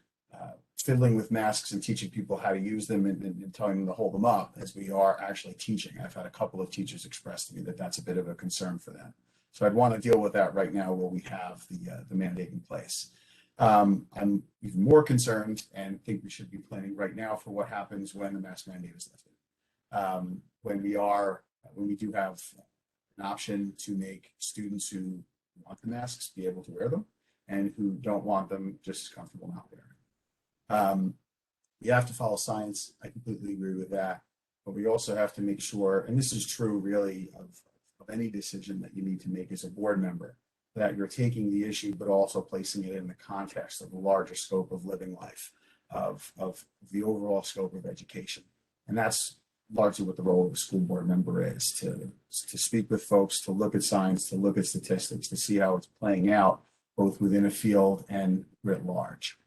fiddling with masks and teaching people how to use them and telling them to hold them up as we are actually teaching. I've had a couple of teachers express to me that that's a bit of a concern for them. So I'd want to deal with that right now while we have the mandate in place. I'm even more concerned and think we should be planning right now for what happens when the mask mandate is lifted. When we do have an option to make students who want the masks be able to wear them and who don't want them just as comfortable not wearing them. You have to follow science. I completely agree with that. But we also have to make sure, and this is true really of any decision that you need to make as a board member, that you're taking the issue, but also placing it in the context of the larger scope of living life, of the overall scope of education. And that's largely what the role of a school board member is, to speak with folks, to look at science, to look at statistics, to see how it's playing out, both within a field and writ large.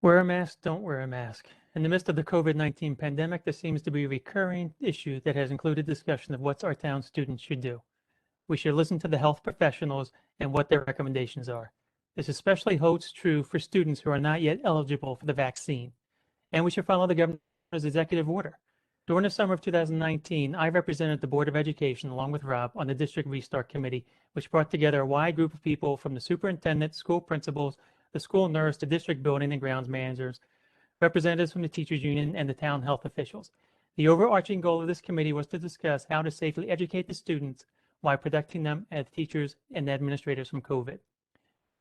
Wear a mask, don't wear a mask. In the midst of the COVID-19 pandemic, there seems to be a recurring issue that has included discussion of what our town students should do. We should listen to the health professionals and what their recommendations are. This especially holds true for students who are not yet eligible for the vaccine. And we should follow the governor's executive order. During the summer of 2019, I represented the Board of Education along with Rob on the District Restart Committee, which brought together a wide group of people from the superintendent, school principals, the school nurse, the district building and grounds managers, representatives from the teachers union, and the town health officials. The overarching goal of this committee was to discuss how to safely educate the students while protecting them as teachers and administrators from COVID.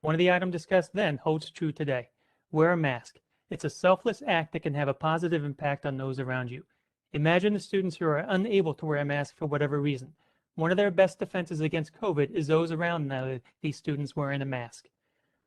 One of the items discussed then holds true today. Wear a mask. It's a selfless act that can have a positive impact on those around you. Imagine the students who are unable to wear a mask for whatever reason. One of their best defenses against COVID is those around these students wearing a mask.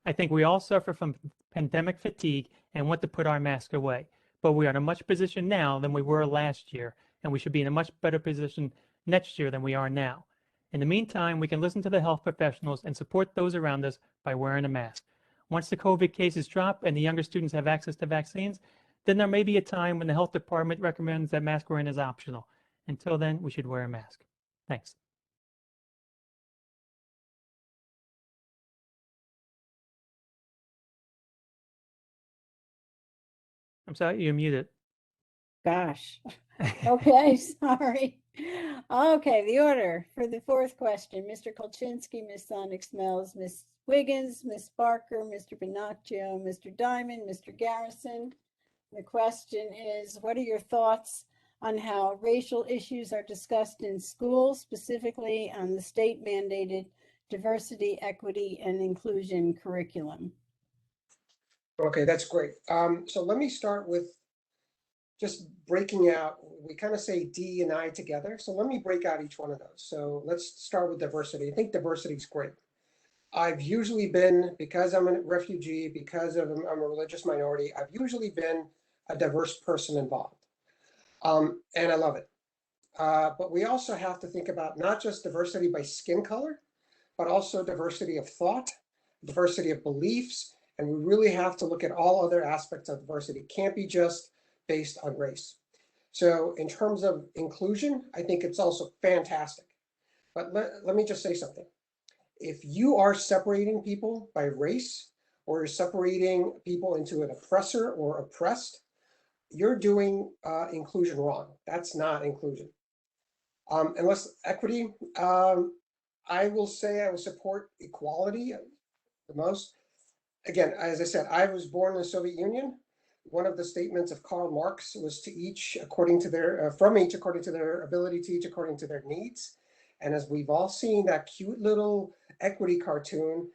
I think we all suffer from pandemic fatigue and want to put our mask away, but we are in a much position now than we were last year, and we should be in a much better position next year than we are now. In the meantime, we can listen to the health professionals and support those around us by wearing a mask. Once the COVID cases drop and the younger students have access to vaccines, then there may be a time when the health department recommends that mask wearing is optional. Until then, we should wear a mask. Thanks. I'm sorry, you're muted. Gosh. Okay, sorry. Okay, the order for the fourth question, Mr. Kulczinski, Ms. Sonic Smells, Ms. Wiggins, Ms. Barker, Mr. Bonaccio, Mr. Diamond, Mr. Garrison. The question is, what are your thoughts on how racial issues are discussed in schools, specifically on the state mandated diversity, equity, and inclusion curriculum? Okay, that's great. So let me start with just breaking out. We kind of say D and I together. So let me break out each one of those. So let's start with diversity. I think diversity is great. I've usually been, because I'm a refugee, because I'm a religious minority, I've usually been a diverse person involved. And I love it. But we also have to think about not just diversity by skin color, but also diversity of thought, diversity of beliefs, and we really have to look at all other aspects of diversity. It can't be just based on race. So in terms of inclusion, I think it's also fantastic. But let me just say something. If you are separating people by race, or you're separating people into an oppressor or oppressed, you're doing inclusion wrong. That's not inclusion. Unless equity, I will say I will support equality the most. Again, as I said, I was born in the Soviet Union. One of the statements of Karl Marx was to each according to their, from each according to their ability, to each according to their needs. And as we've all seen that cute little equity cartoon,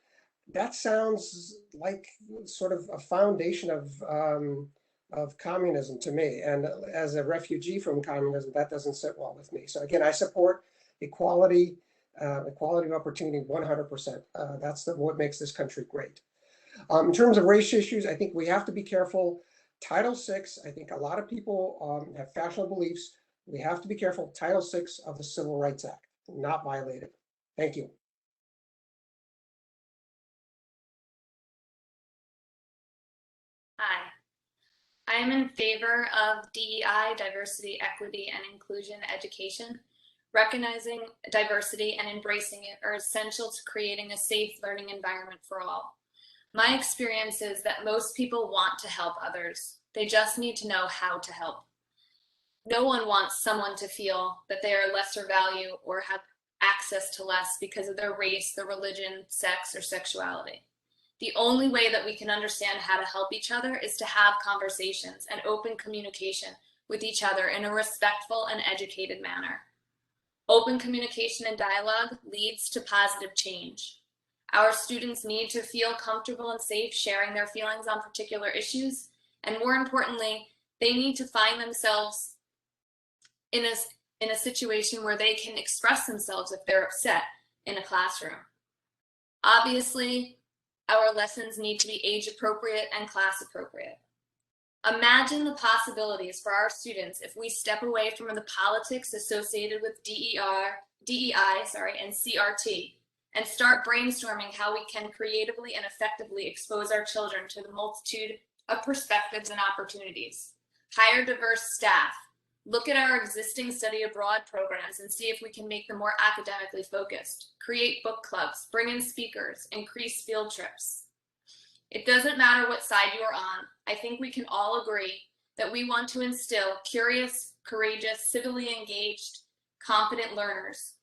that sounds like sort of a foundation of communism to me. And as a refugee from communism, that doesn't sit well with me. So again, I support equality, equality of opportunity 100%. That's what makes this country great. In terms of race issues, I think we have to be careful. Title VI, I think a lot of people have fashionable beliefs. We have to be careful. Title VI of the Civil Rights Act, not violated. Thank you. Hi. I am in favor of DEI, diversity, equity, and inclusion education. Recognizing diversity and embracing it are essential to creating a safe learning environment for all. My experience is that most people want to help others. They just need to know how to help. No one wants someone to feel that they are lesser value or have access to less because of their race, their religion, sex, or sexuality. The only way that we can understand how to help each other is to have conversations and open communication with each other in a respectful and educated manner. Open communication and dialogue leads to positive change. Our students need to feel comfortable and safe sharing their feelings on particular issues, and more importantly, they need to find themselves in a situation where they can express themselves if they're upset in a classroom. Obviously, our lessons need to be age appropriate and class appropriate. Imagine the possibilities for our students if we step away from the politics associated with DEI, and CRT, and start brainstorming how we can creatively and effectively expose our children to the multitude of perspectives and opportunities. Hire diverse staff. Look at our existing study abroad programs and see if we can make them more academically focused. Create book clubs, bring in speakers, increase field trips. It doesn't matter what side you are on. I think we can all agree that we want to instill curious, courageous, civilly engaged, confident learners,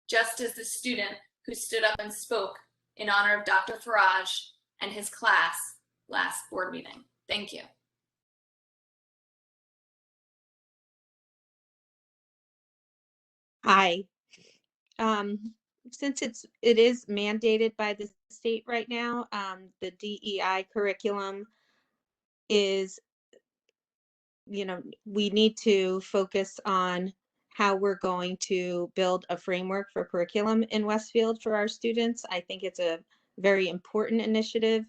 just as the student who stood up and spoke in honor of Dr. Faraj and his class last board meeting. Thank you. Hi. since it is mandated by the state right now, the DEI curriculum is, we need to focus on how we're going to build a framework for curriculum in Westfield for our students. I think it's a very important initiative,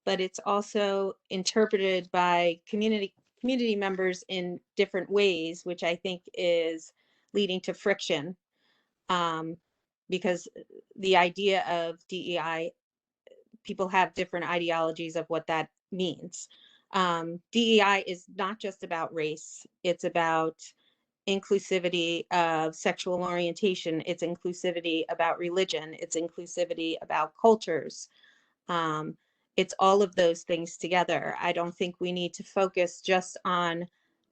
but it's also interpreted by community members in different ways, which I think is leading to friction, because the idea of DEI, people have different ideologies of what that means. DEI is not just about race, it's about inclusivity of sexual orientation, it's inclusivity about religion, it's inclusivity about cultures. It's all of those things together. I don't think we need to focus just on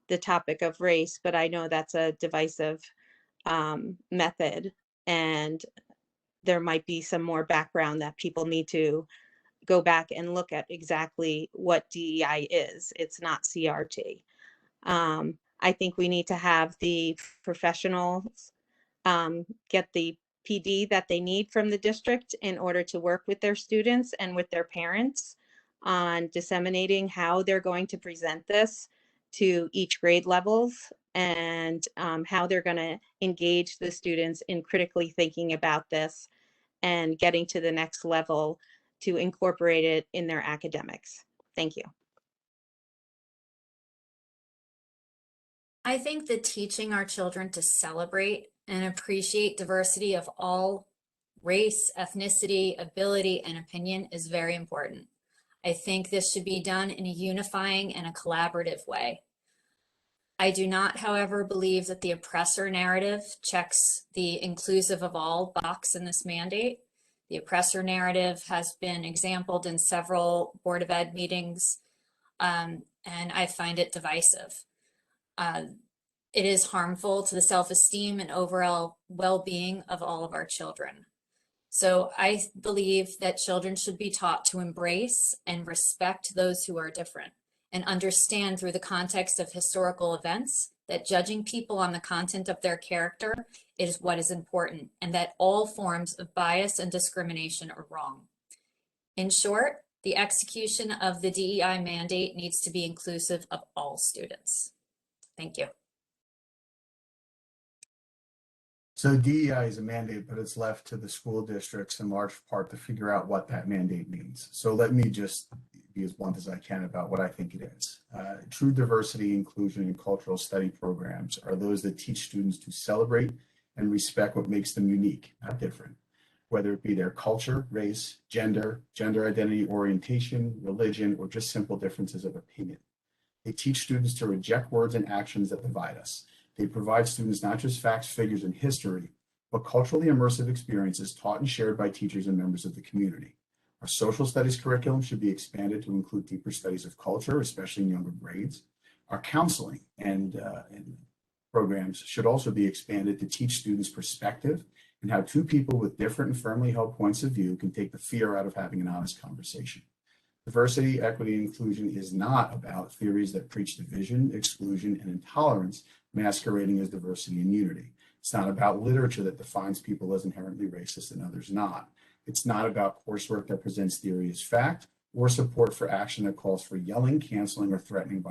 the topic of race, but I know that's a divisive method, and there might be some more background that people need to go back and look at exactly what DEI is. It's not CRT. I think we need to have the professionals get the PD that they need from the district in order to work with their students and with their parents on disseminating how they're going to present this to each grade levels, and how they're going to engage the students in critically thinking about this and getting to the next level to incorporate it in their academics. Thank you. I think that teaching our children to celebrate and appreciate diversity of all race, ethnicity, ability, and opinion is very important. I think this should be done in a unifying and a collaborative way. I do not, however, believe that the oppressor narrative checks the inclusive of all box in this mandate. The oppressor narrative has been exampled in several Board of Ed meetings, and I find it divisive. It is harmful to the self-esteem and overall well-being of all of our children. So I believe that children should be taught to embrace and respect those who are different, and understand through the context of historical events that judging people on the content of their character is what is important, and that all forms of bias and discrimination are wrong. In short, the execution of the DEI mandate needs to be inclusive of all students. Thank you. So DEI is a mandate, but it's left to the school districts in large part to figure out what that mandate means. So let me just be as blunt as I can about what I think it is. True diversity, inclusion, and cultural study programs are those that teach students to celebrate and respect what makes them unique, not different, whether it be their culture, race, gender identity, orientation, religion, or just simple differences of opinion. They teach students to reject words and actions that divide us. They provide students not just facts, figures, and history, but culturally immersive experiences taught and shared by teachers and members of the community. Our social studies curriculum should be expanded to include deeper studies of culture, especially in younger grades. Our counseling and programs should also be expanded to teach students perspective and how two people with different and firmly held points of view can take the fear out of having an honest conversation. Diversity, equity, and inclusion is not about theories that preach division, exclusion, and intolerance masquerading as diversity and unity. It's not about literature that defines people as inherently racist and others not. It's not about coursework that presents theory as fact or support for action that calls for yelling, canceling, or threatening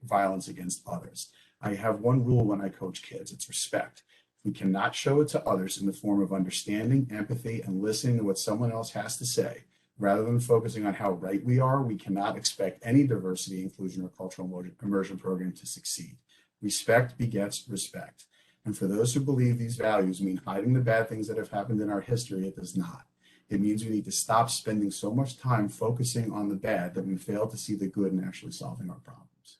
violence against others. I have one rule when I coach kids: it's respect. We cannot show it to others in the form of understanding, empathy, and listening to what someone else has to say. Rather than focusing on how right we are, we cannot expect any diversity, inclusion, or cultural immersion program to succeed. Respect begets respect. And for those who believe these values mean hiding the bad things that have happened in our history, it does not. It means we need to stop spending so much time focusing on the bad that we fail to see the good in actually solving our problems.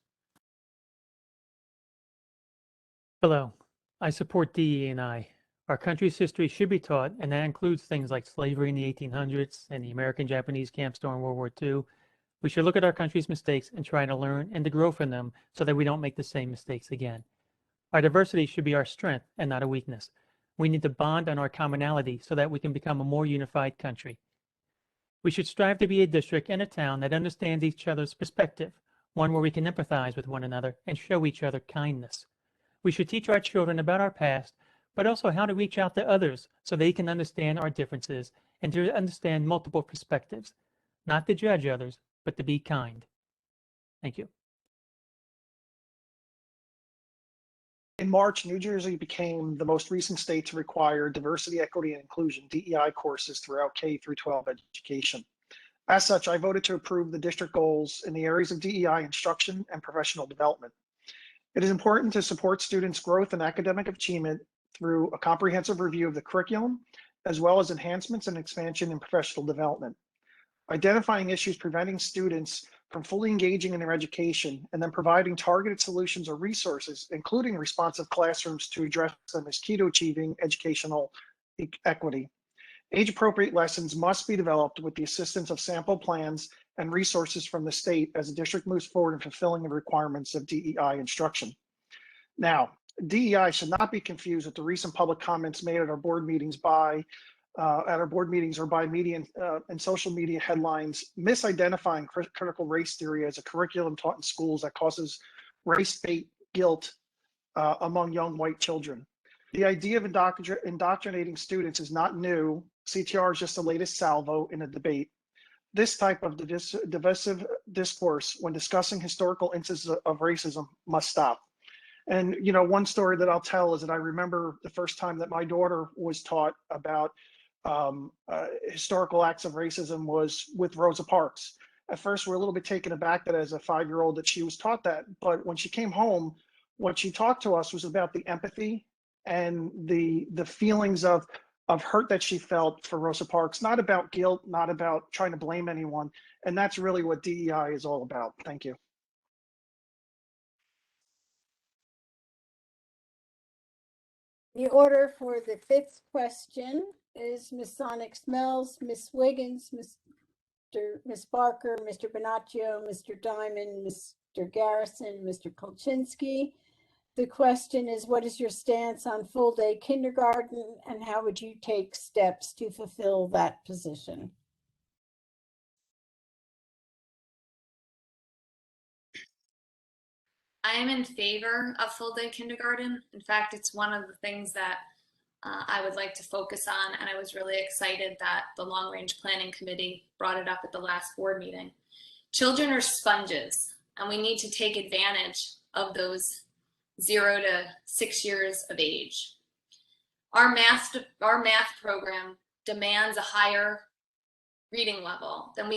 Hello, I support DE&I. Our country's history should be taught, and that includes things like slavery in the 1800s and the American-Japanese camps during World War II. We should look at our country's mistakes and try to learn and to grow from them so that we don't make the same mistakes again. Our diversity should be our strength and not a weakness. We need to bond on our commonality so that we can become a more unified country. We should strive to be a district and a town that understands each other's perspective, one where we can empathize with one another and show each other kindness. We should teach our children about our past, but also how to reach out to others so they can understand our differences and to understand multiple perspectives, not to judge others, but to be kind. Thank you. In March, New Jersey became the most recent state to require diversity, equity, and inclusion (DEI) courses throughout K through 12 education. As such, I voted to approve the district goals in the areas of DEI instruction and professional development. It is important to support students' growth and academic achievement through a comprehensive review of the curriculum, as well as enhancements and expansion in professional development. Identifying issues preventing students from fully engaging in their education, and then providing targeted solutions or resources, including responsive classrooms to address them, is key to achieving educational equity. Age-appropriate lessons must be developed with the assistance of sample plans and resources from the state as the district moves forward in fulfilling the requirements of DEI instruction. Now, DEI should not be confused with the recent public comments made at our board meetings or by media and social media headlines misidentifying critical race theory as a curriculum taught in schools that causes race-based guilt among young white children. The idea of indoctrinating students is not new. CTR is just the latest salvo in a debate. This type of divisive discourse when discussing historical instances of racism must stop. And one story that I'll tell is that I remember the first time that my daughter was taught about historical acts of racism was with Rosa Parks. At first, we're a little bit taken aback that as a 5-year-old that she was taught that. But when she came home, what she talked to us was about the empathy and the feelings of hurt that she felt for Rosa Parks, not about guilt, not about trying to blame anyone. And that's really what DEI is all about. Thank you. The order for the 5th question is Ms. Sonic Smells, Ms. Wiggins, Ms. Barker, Mr. Bonaccio, Mr. Diamond, Mr. Garrison, Mr. Kulczinski. The question is, what is your stance on full-day kindergarten, and how would you take steps to fulfill that position? I am in favor of full-day kindergarten. In fact, it's one of the things that I would like to focus on, and I was really excited that the Long Range Planning Committee brought it up at the last board meeting. Children are sponges, and we need to take advantage of those 0 to 6 years of age. Our math program demands a higher reading level than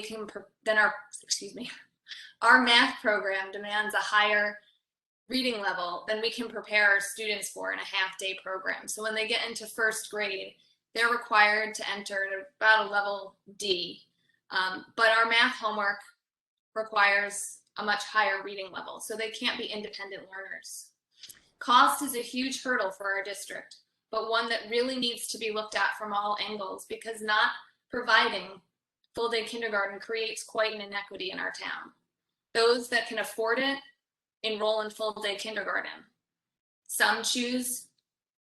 our math program demands a higher reading level than we can prepare our students for in a half-day program. So when they get into 1st grade, they're required to enter at about a level D. But our math homework requires a much higher reading level, so they can't be independent learners. Cost is a huge hurdle for our district, but one that really needs to be looked at from all angles, because not providing full-day kindergarten creates quite an inequity in our town. Those that can afford it enroll in full-day kindergarten. Some choose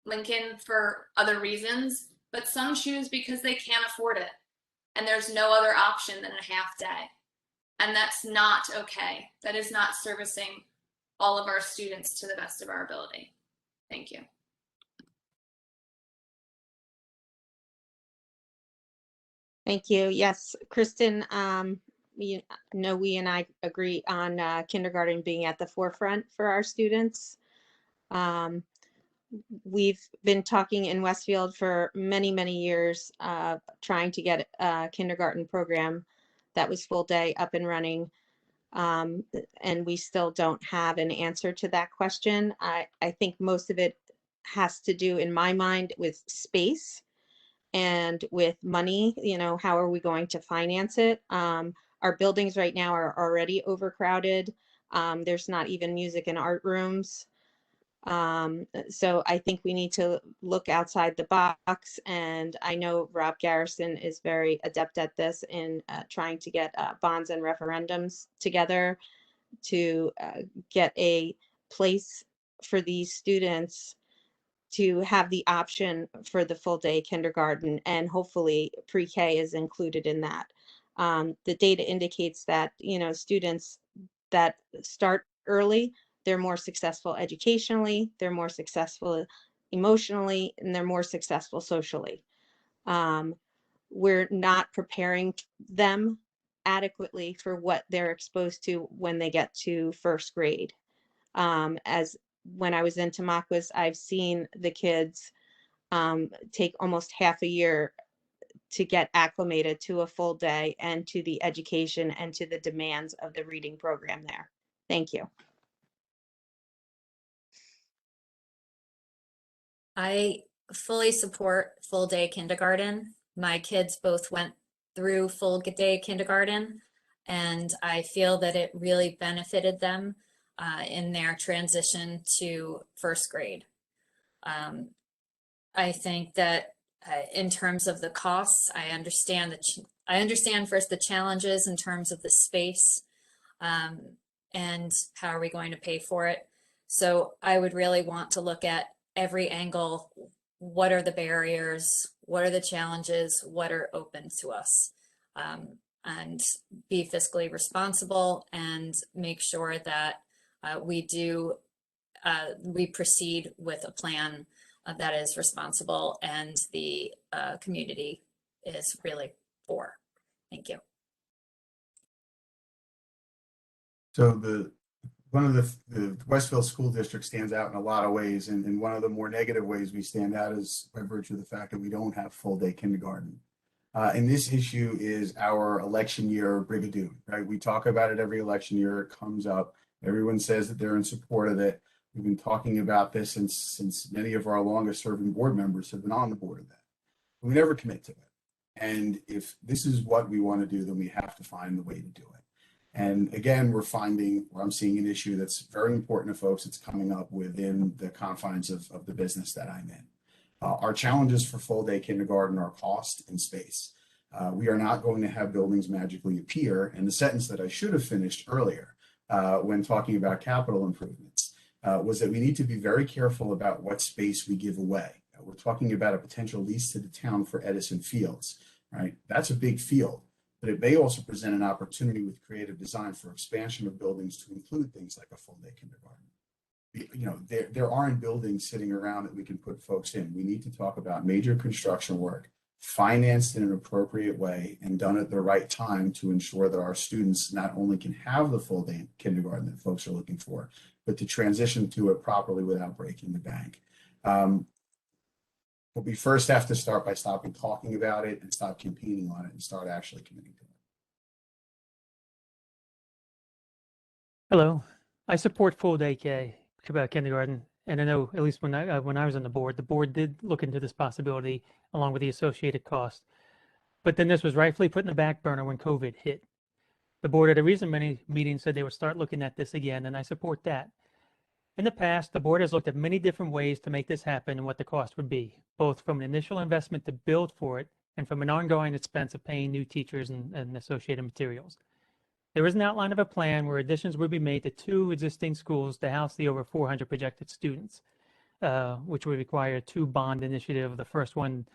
Lincoln for other reasons, but some choose because they can't afford it, and there's no other option than a half day. And that's not okay. That is not servicing all of our students to the best of our ability. Thank you. Thank you. Yes, Kristen, we and I agree on kindergarten being at the forefront for our students. We've been talking in Westfield for many, many years, trying to get a kindergarten program that was full day up and running. And we still don't have an answer to that question. I think most of it has to do, in my mind, with space and with money. How are we going to finance it? Our buildings right now are already overcrowded. There's not even music and art rooms. So I think we need to look outside the box, and I know Rob Garrison is very adept at this in trying to get bonds and referendums together to get a place for these students to have the option for the full day kindergarten, and hopefully pre-K is included in that. The data indicates that, students that start early, they're more successful educationally, they're more successful emotionally, and they're more successful socially. We're not preparing them adequately for what they're exposed to when they get to first grade. As when I was in Tamaulipas, I've seen the kids take almost half a year to get acclimated to a full day and to the education and to the demands of the reading program there. Thank you. I fully support full day kindergarten. My kids both went through full day kindergarten, and I feel that it really benefited them in their transition to first grade. I think that in terms of the costs, I understand first the challenges in terms of the space and how are we going to pay for it. So I would really want to look at every angle. What are the barriers? What are the challenges? What are open to us? And be fiscally responsible and make sure that we proceed with a plan that is responsible and the community is really for. Thank you. So one of the Westfield School District stands out in a lot of ways, and one of the more negative ways we stand out is by virtue of the fact that we don't have full day kindergarten. And this issue is our election year brigadoon, right? We talk about it every election year. It comes up. Everyone says that they're in support of it. We've been talking about this since many of our longest serving board members have been on the board of that. We never commit to it. And if this is what we want to do, then we have to find the way to do it. And again, I'm seeing an issue that's very important to folks. It's coming up within the confines of the business that I'm in. Our challenges for full day kindergarten are cost and space. We are not going to have buildings magically appear. And the sentence that I should have finished earlier when talking about capital improvements was that we need to be very careful about what space we give away. We're talking about a potential lease to the town for Edison Fields, right? That's a big field, but it may also present an opportunity with creative design for expansion of buildings to include things like a full day kindergarten. You know, there aren't buildings sitting around that we can put folks in. We need to talk about major construction work financed in an appropriate way and done at the right time to ensure that our students not only can have the full day kindergarten that folks are looking for, but to transition to it properly without breaking the bank. But we first have to start by stopping talking about it and stop campaigning on it and start actually committing to it. Hello, I support full day kindergarten, and I know at least when I was on the board did look into this possibility along with the associated cost. But then this was rightfully put in the back burner when COVID hit. The board at a recent meeting said they would start looking at this again, and I support that. In the past, the board has looked at many different ways to make this happen and what the cost would be, both from an initial investment to build for it and from an ongoing expense of paying new teachers and associated materials. There is an outline of a plan where additions would be made to 2 existing schools to house the over 400 projected students, which would require a 2-bond initiative. The first one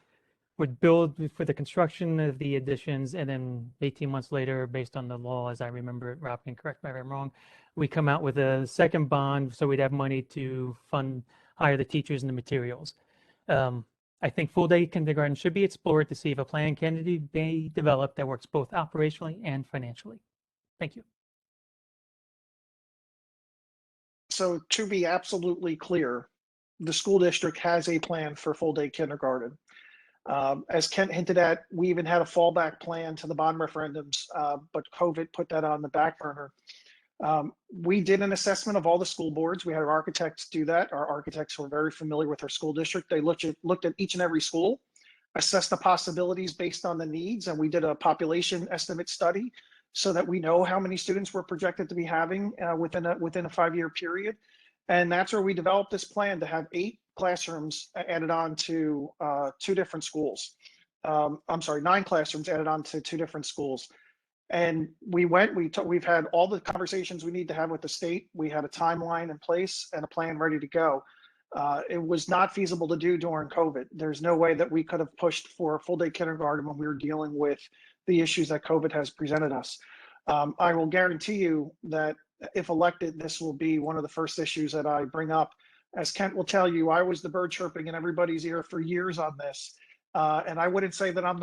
would build for the construction of the additions, and then 18 months later, based on the law, as I remember it, Rob can correct me if I'm wrong, we come out with a second bond, so we'd have money to hire the teachers and the materials. I think full day kindergarten should be explored to see if a plan can be developed that works both operationally and financially. Thank you. So to be absolutely clear, the school district has a plan for full day kindergarten. As Kent hinted at, we even had a fallback plan to the bond referendums, but COVID put that on the back burner. We did an assessment of all the school boards. We had our architects do that. Our architects were very familiar with our school district. They looked at each and every school, assessed the possibilities based on the needs, and we did a population estimate study so that we know how many students we're projected to be having within a 5-year period. And that's where we developed this plan to have 8 classrooms added on to 2 different schools. 9 classrooms added on to 2 different schools. And we've had all the conversations we need to have with the state. We had a timeline in place and a plan ready to go. It was not feasible to do during COVID. There's no way that we could have pushed for a full day kindergarten when we were dealing with the issues that COVID has presented us. I will guarantee you that if elected, this will be one of the first issues that I bring up As Kent will tell you, I was the bird chirping in everybody's ear for years on this. And I wouldn't say that I'm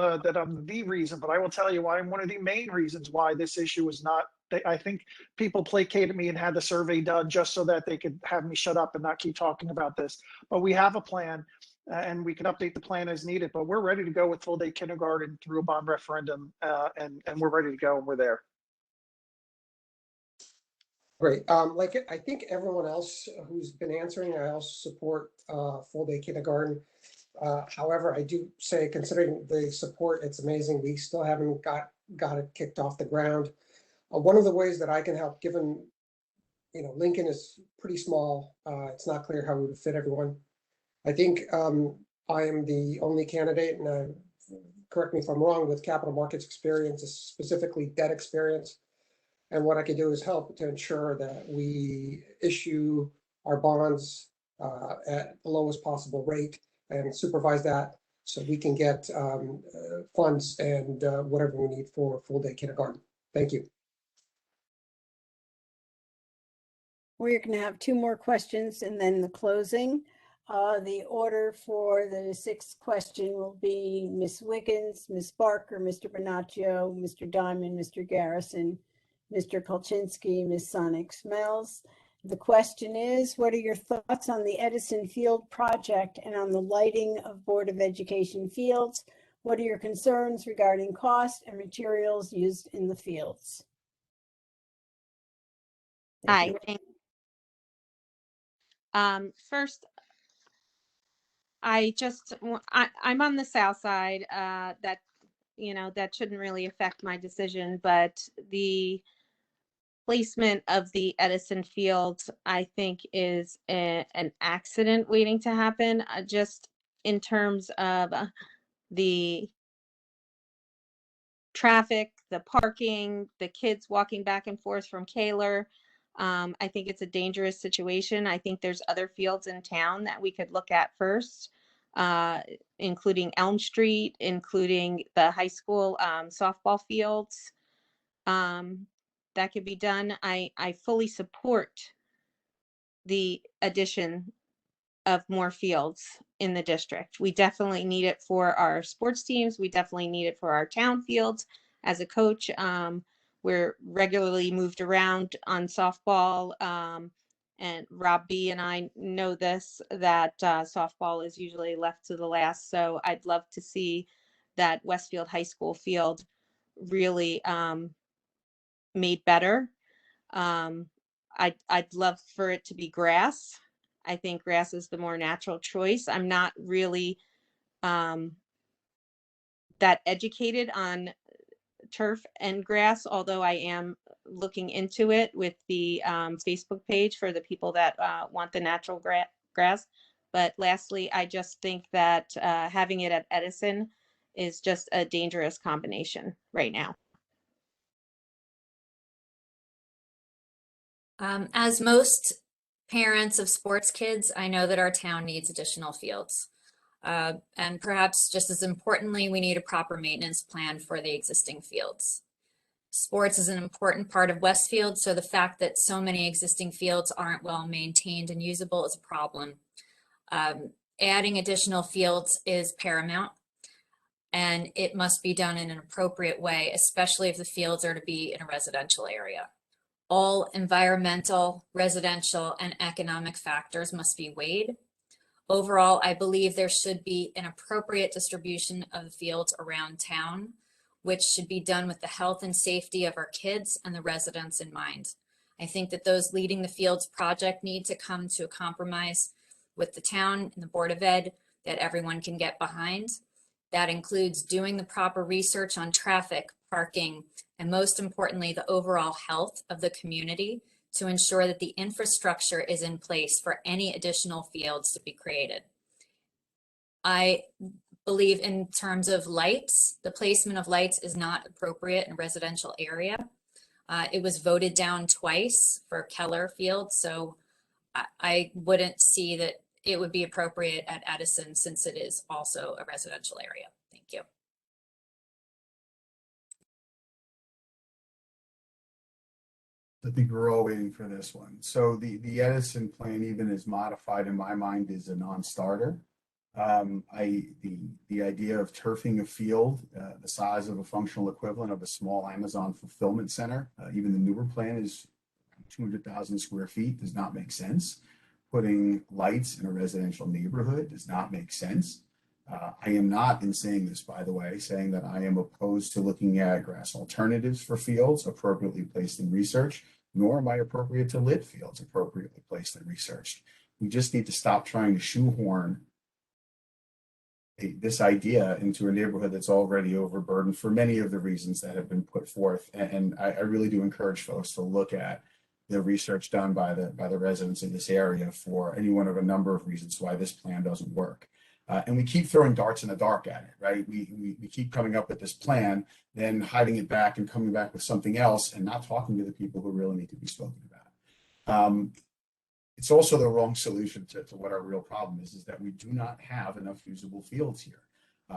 the reason, but I will tell you I'm one of the main reasons why this issue is not. I think people placated me and had the survey done just so that they could have me shut up and not keep talking about this. But we have a plan, and we can update the plan as needed. But we're ready to go with full day kindergarten through a bond referendum, and we're ready to go, and we're there. Great. Like I think everyone else who's been answering, I also support full day kindergarten. However, I do say, considering the support, it's amazing. We still haven't got it kicked off the ground. One of the ways that I can help, given Lincoln is pretty small, it's not clear how we would fit everyone. I think I am the only candidate, and correct me if I'm wrong, with capital markets experience, specifically debt experience. And what I can do is help to ensure that we issue our bonds at the lowest possible rate and supervise that so we can get funds and whatever we need for full day kindergarten. Thank you. We're going to have two more questions and then the closing. The order for the sixth question will be Ms. Wiggins, Ms. Barker, Mr. Bonaccio, Mr. Diamond, Mr. Garrison, Mr. Kulczinski, Ms. Sonic Smells. The question is, what are your thoughts on the Edison Field project and on the lighting of Board of Education fields? What are your concerns regarding cost and materials used in the fields? Hi. First, I'm on the south side. That shouldn't really affect my decision, but the placement of the Edison Field, I think, is an accident waiting to happen. Just in terms of the traffic, the parking, the kids walking back and forth from Kaler. I think it's a dangerous situation. I think there's other fields in town that we could look at first, including Elm Street, including the high school softball fields. That could be done. I fully support the addition of more fields in the district. We definitely need it for our sports teams. We definitely need it for our town fields. As a coach, we're regularly moved around on softball. And Rob B. and I know this, that softball is usually left to the last. So I'd love to see that Westfield High School field really made better. I'd love for it to be grass. I think grass is the more natural choice. I'm not really that educated on turf and grass, although I am looking into it with the Facebook page for the people that want the natural grass. But lastly, I just think that having it at Edison is just a dangerous combination right now. As most parents of sports kids, I know that our town needs additional fields. And perhaps just as importantly, we need a proper maintenance plan for the existing fields. Sports is an important part of Westfield, so the fact that so many existing fields aren't well maintained and usable is a problem. Adding additional fields is paramount, and it must be done in an appropriate way, especially if the fields are to be in a residential area. All environmental, residential, and economic factors must be weighed. Overall, I believe there should be an appropriate distribution of the fields around town, which should be done with the health and safety of our kids and the residents in mind. I think that those leading the fields project need to come to a compromise with the town and the Board of Ed that everyone can get behind. That includes doing the proper research on traffic, parking, and most importantly, the overall health of the community to ensure that the infrastructure is in place for any additional fields to be created. I believe in terms of lights, the placement of lights is not appropriate in a residential area. It was voted down twice for Keller Field, so I wouldn't see that it would be appropriate at Edison since it is also a residential area. Thank you. I think we're all waiting for this one. So the Edison plan, even as modified in my mind, is a non-starter. The idea of turfing a field the size of a functional equivalent of a small Amazon fulfillment center, even the newer plan is 200,000 square feet, does not make sense. Putting lights in a residential neighborhood does not make sense. I am not, in saying this, by the way, saying that I am opposed to looking at grass alternatives for fields appropriately placed in research, nor am I appropriate to lit fields appropriately placed and researched. We just need to stop trying to shoehorn this idea into a neighborhood that's already overburdened for many of the reasons that have been put forth. And I really do encourage folks to look at the research done by the residents in this area for any one of a number of reasons why this plan doesn't work. And we keep throwing darts in the dark at it, right? We keep coming up with this plan, then hiding it back and coming back with something else and not talking to the people who really need to be spoken about. It's also the wrong solution to what our real problem is that we do not have enough usable fields here.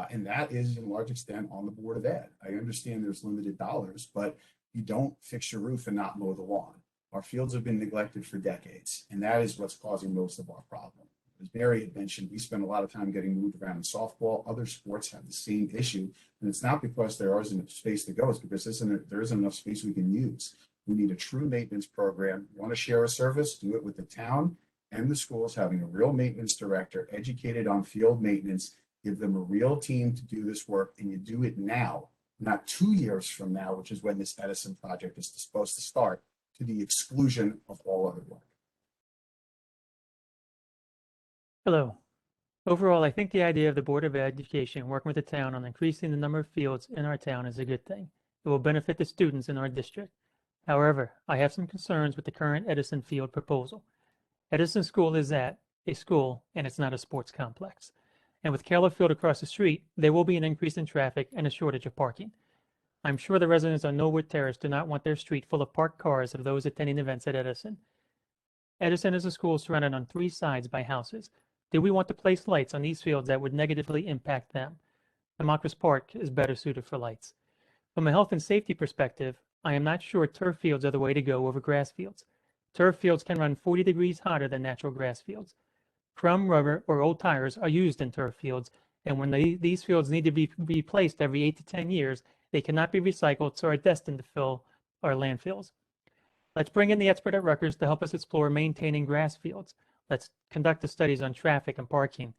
And that is in large extent on the Board of Ed. I understand there's limited dollars, but you don't fix your roof and not mow the lawn. Our fields have been neglected for decades, and that is what's causing most of our problem. As Barry had mentioned, we spend a lot of time getting moved around in softball. Other sports have the same issue, and it's not because there isn't enough space to go, it's because there isn't enough space we can use. We need a true maintenance program. You want to share a service, do it with the town and the schools, having a real maintenance director educated on field maintenance, give them a real team to do this work, and you do it now, not 2 years from now, which is when this Edison project is supposed to start, to the exclusion of all other work. Hello. Overall, I think the idea of the Board of Education working with the town on increasing the number of fields in our town is a good thing. It will benefit the students in our district. However, I have some concerns with the current Edison Field proposal. Edison School is a school, and it's not a sports complex. And with Keller Field across the street, there will be an increase in traffic and a shortage of parking. I'm sure the residents on Norwood Terrace do not want their street full of parked cars of those attending events at Edison. Edison is a school surrounded on 3 sides by houses. Do we want to place lights on these fields that would negatively impact them? Democracy Park is better suited for lights. From a health and safety perspective, I am not sure turf fields are the way to go over grass fields. Turf fields can run 40 degrees hotter than natural grass fields. Crumb rubber or old tires are used in turf fields, and when these fields need to be replaced every 8 to 10 years, they cannot be recycled, so are destined to fill our landfills. Let's bring in the expert at Rutgers to help us explore maintaining grass fields. Let's conduct the studies on traffic and parking.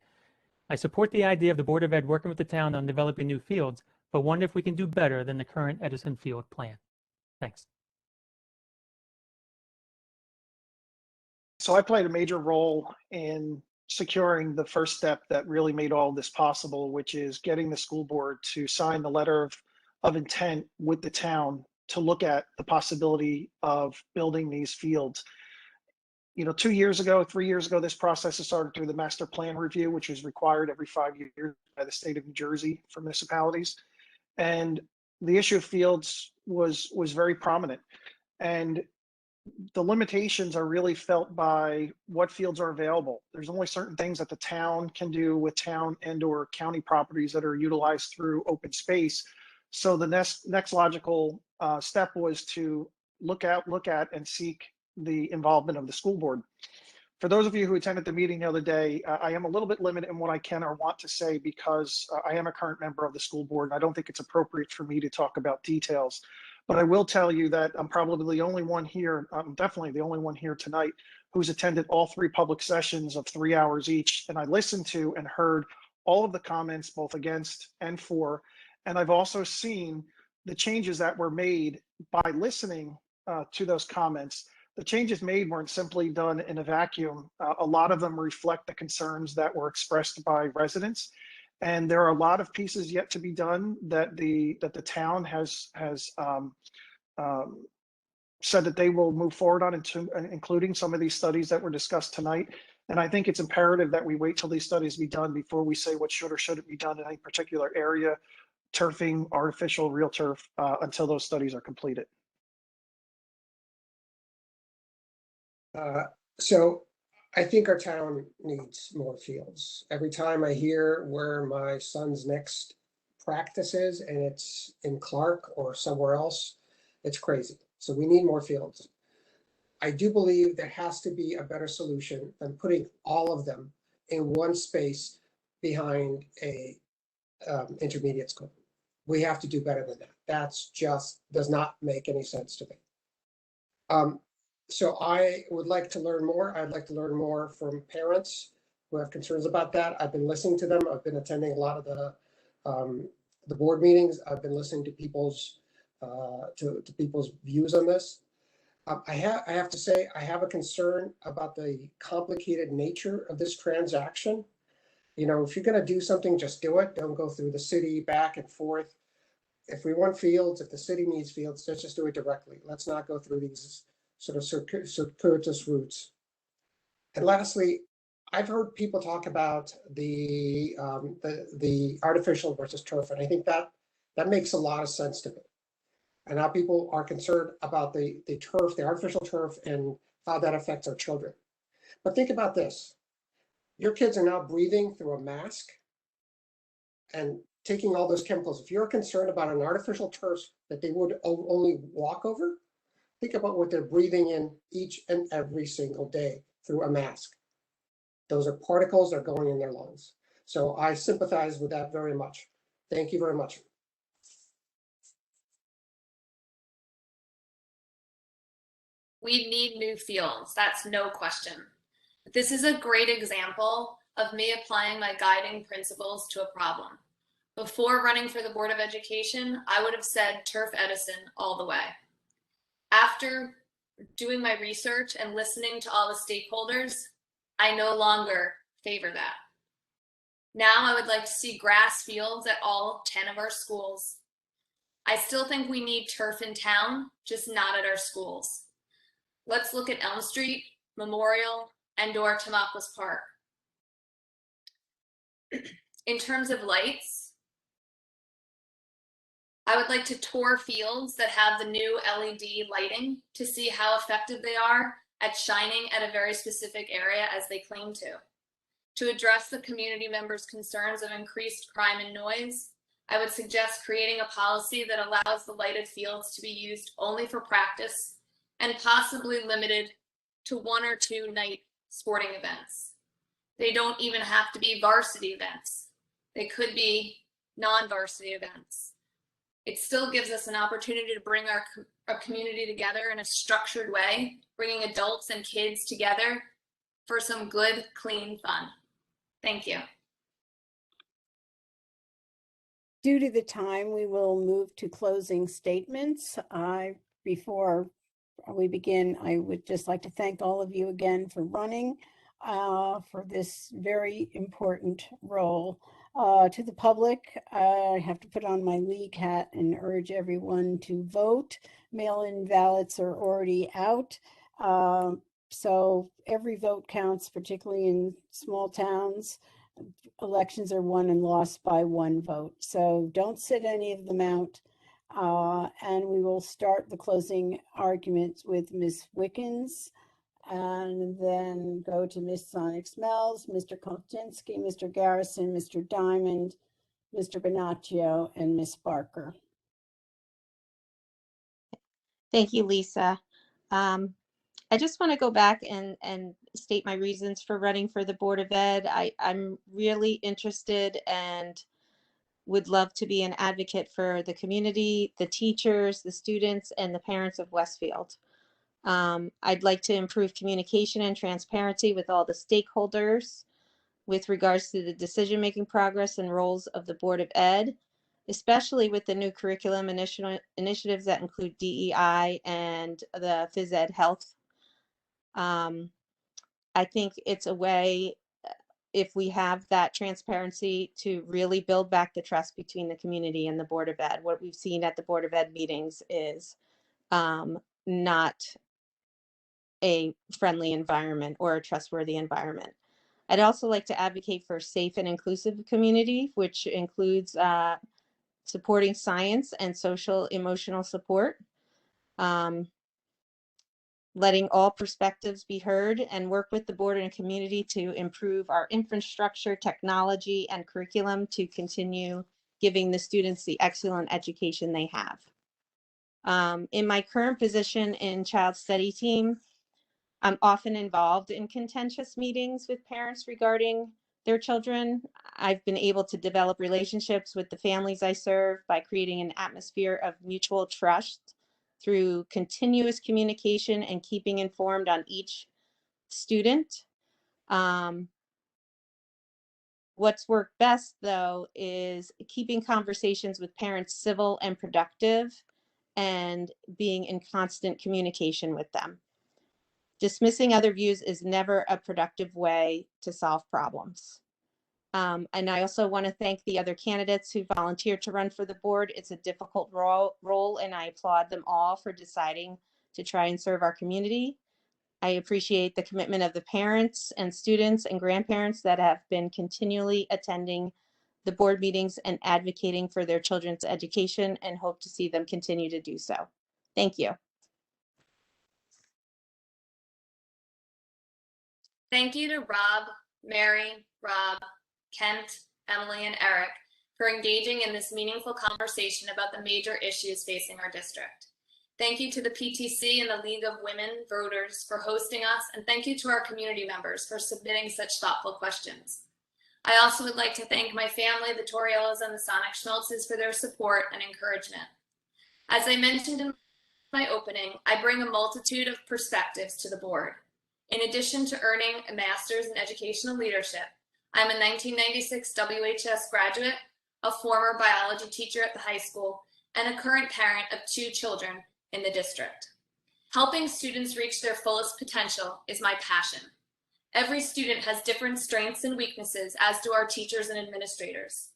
I support the idea of the Board of Ed working with the town on developing new fields, but wonder if we can do better than the current Edison Field plan. Thanks. So I played a major role in securing the first step that really made all this possible, which is getting the school board to sign the letter of intent with the town to look at the possibility of building these fields. 2 years ago, 3 years ago, this process has started through the master plan review, which is required every 5 years by the state of New Jersey for municipalities. And the issue of fields was very prominent. And the limitations are really felt by what fields are available. There's only certain things that the town can do with town and or county properties that are utilized through open space. So the next logical step was to look at and seek the involvement of the school board. For those of you who attended the meeting the other day, I am a little bit limited in what I can or want to say because I am a current member of the school board, and I don't think it's appropriate for me to talk about details. But I will tell you that I'm probably the only one here, I'm definitely the only one here tonight who's attended all 3 public sessions of 3 hours each. And I listened to and heard all of the comments, both against and for. And I've also seen the changes that were made by listening to those comments. The changes made weren't simply done in a vacuum. A lot of them reflect the concerns that were expressed by residents. And there are a lot of pieces yet to be done that the town has said that they will move forward on, including some of these studies that were discussed tonight. And I think it's imperative that we wait till these studies be done before we say what should or shouldn't be done in any particular area, turfing, artificial, real turf, until those studies are completed. So I think our town needs more fields. Every time I hear where my son's next practice is, and it's in Clark or somewhere else, it's crazy. So we need more fields. I do believe there has to be a better solution than putting all of them in one space behind a intermediate school. We have to do better than that. That's just does not make any sense to me. So I would like to learn more. I'd like to learn more from parents who have concerns about that. I've been listening to them. I've been attending a lot of the board meetings. I've been listening to people's people's views on this. I have to say I have a concern about the complicated nature of this transaction. You know, if you're going to do something, just do it. Don't go through the city back and forth. If we want fields, if the city needs fields, let's just do it directly. Let's not go through these sort of circuitous routes. And lastly, I've heard people talk about the artificial versus turf, and I think that makes a lot of sense to me. And now people are concerned about the turf, the artificial turf, and how that affects our children. But think about this. Your kids are now breathing through a mask and taking all those chemicals. If you're concerned about an artificial turf that they would only walk over, think about what they're breathing in each and every single day through a mask. Those are particles that are going in their lungs. So I sympathize with that very much. Thank you very much. We need new fields, that's no question. This is a great example of me applying my guiding principles to a problem. Before running for the Board of Education, I would have said Turf Edison all the way. After doing my research and listening to all the stakeholders, I no longer favor that. Now I would like to see grass fields at all 10 of our schools. I still think we need turf in town, just not at our schools. Let's look at Elm Street, Memorial, and/or Tamaulipas Park. In terms of lights, I would like to tour fields that have the new LED lighting to see how effective they are at shining at a very specific area as they claim to. To address the community members' concerns of increased crime and noise, I would suggest creating a policy that allows the lighted fields to be used only for practice and possibly limited to 1 or 2 night sporting events. They don't even have to be varsity events. They could be non-varsity events. It still gives us an opportunity to bring our community together in a structured way, bringing adults and kids together for some good, clean fun. Thank you. Due to the time, we will move to closing statements. Before we begin, I would just like to thank all of you again for running for this very important role. To the public, I have to put on my league hat and urge everyone to vote. Mail-in ballots are already out. So every vote counts, particularly in small towns. Elections are won and lost by 1 vote. So don't sit any of them out. And we will start the closing arguments with Ms. Wickens and then go to Ms. Sonic-Smells, Mr. Kulczinski, Mr. Garrison, Mr. Diamond, Mr. Bonaccio, and Ms. Barker. Thank you, Lisa. I just want to go back and state my reasons for running for the Board of Ed. I'm really interested and would love to be an advocate for the community, the teachers, the students, and the parents of Westfield. I'd like to improve communication and transparency with all the stakeholders with regards to the decision-making progress and roles of the Board of Ed, especially with the new curriculum initiatives that include DEI and the phys ed health. I think it's a way, if we have that transparency, to really build back the trust between the community and the Board of Ed. What we've seen at the Board of Ed meetings is not a friendly environment or a trustworthy environment. I'd also like to advocate for a safe and inclusive community, which includes supporting science and social emotional support, letting all perspectives be heard, and work with the board and community to improve our infrastructure, technology, and curriculum to continue giving the students the excellent education they have. In my current position in Child Study Team, I'm often involved in contentious meetings with parents regarding their children. I've been able to develop relationships with the families I serve by creating an atmosphere of mutual trust through continuous communication and keeping informed on each student. What's worked best, though, is keeping conversations with parents civil and productive and being in constant communication with them. Dismissing other views is never a productive way to solve problems. And I also want to thank the other candidates who volunteered to run for the board. It's a difficult role, and I applaud them all for deciding to try and serve our community. I appreciate the commitment of the parents and students and grandparents that have been continually attending the board meetings and advocating for their children's education, and hope to see them continue to do so. Thank you. Thank you to Rob, Mary, Rob, Kent, Emily, and Eric for engaging in this meaningful conversation about the major issues facing our district. Thank you to the PTC and the League of Women Voters for hosting us, and thank you to our community members for submitting such thoughtful questions. I also would like to thank my family, the Toriellos and the Sonic Schmeltzes, for their support and encouragement. As I mentioned in my opening, I bring a multitude of perspectives to the board. In addition to earning a master's in educational leadership, I'm a 1996 WHS graduate, a former biology teacher at the high school, and a current parent of 2 children in the district. Helping students reach their fullest potential is my passion. Every student has different strengths and weaknesses, as do our teachers and administrators.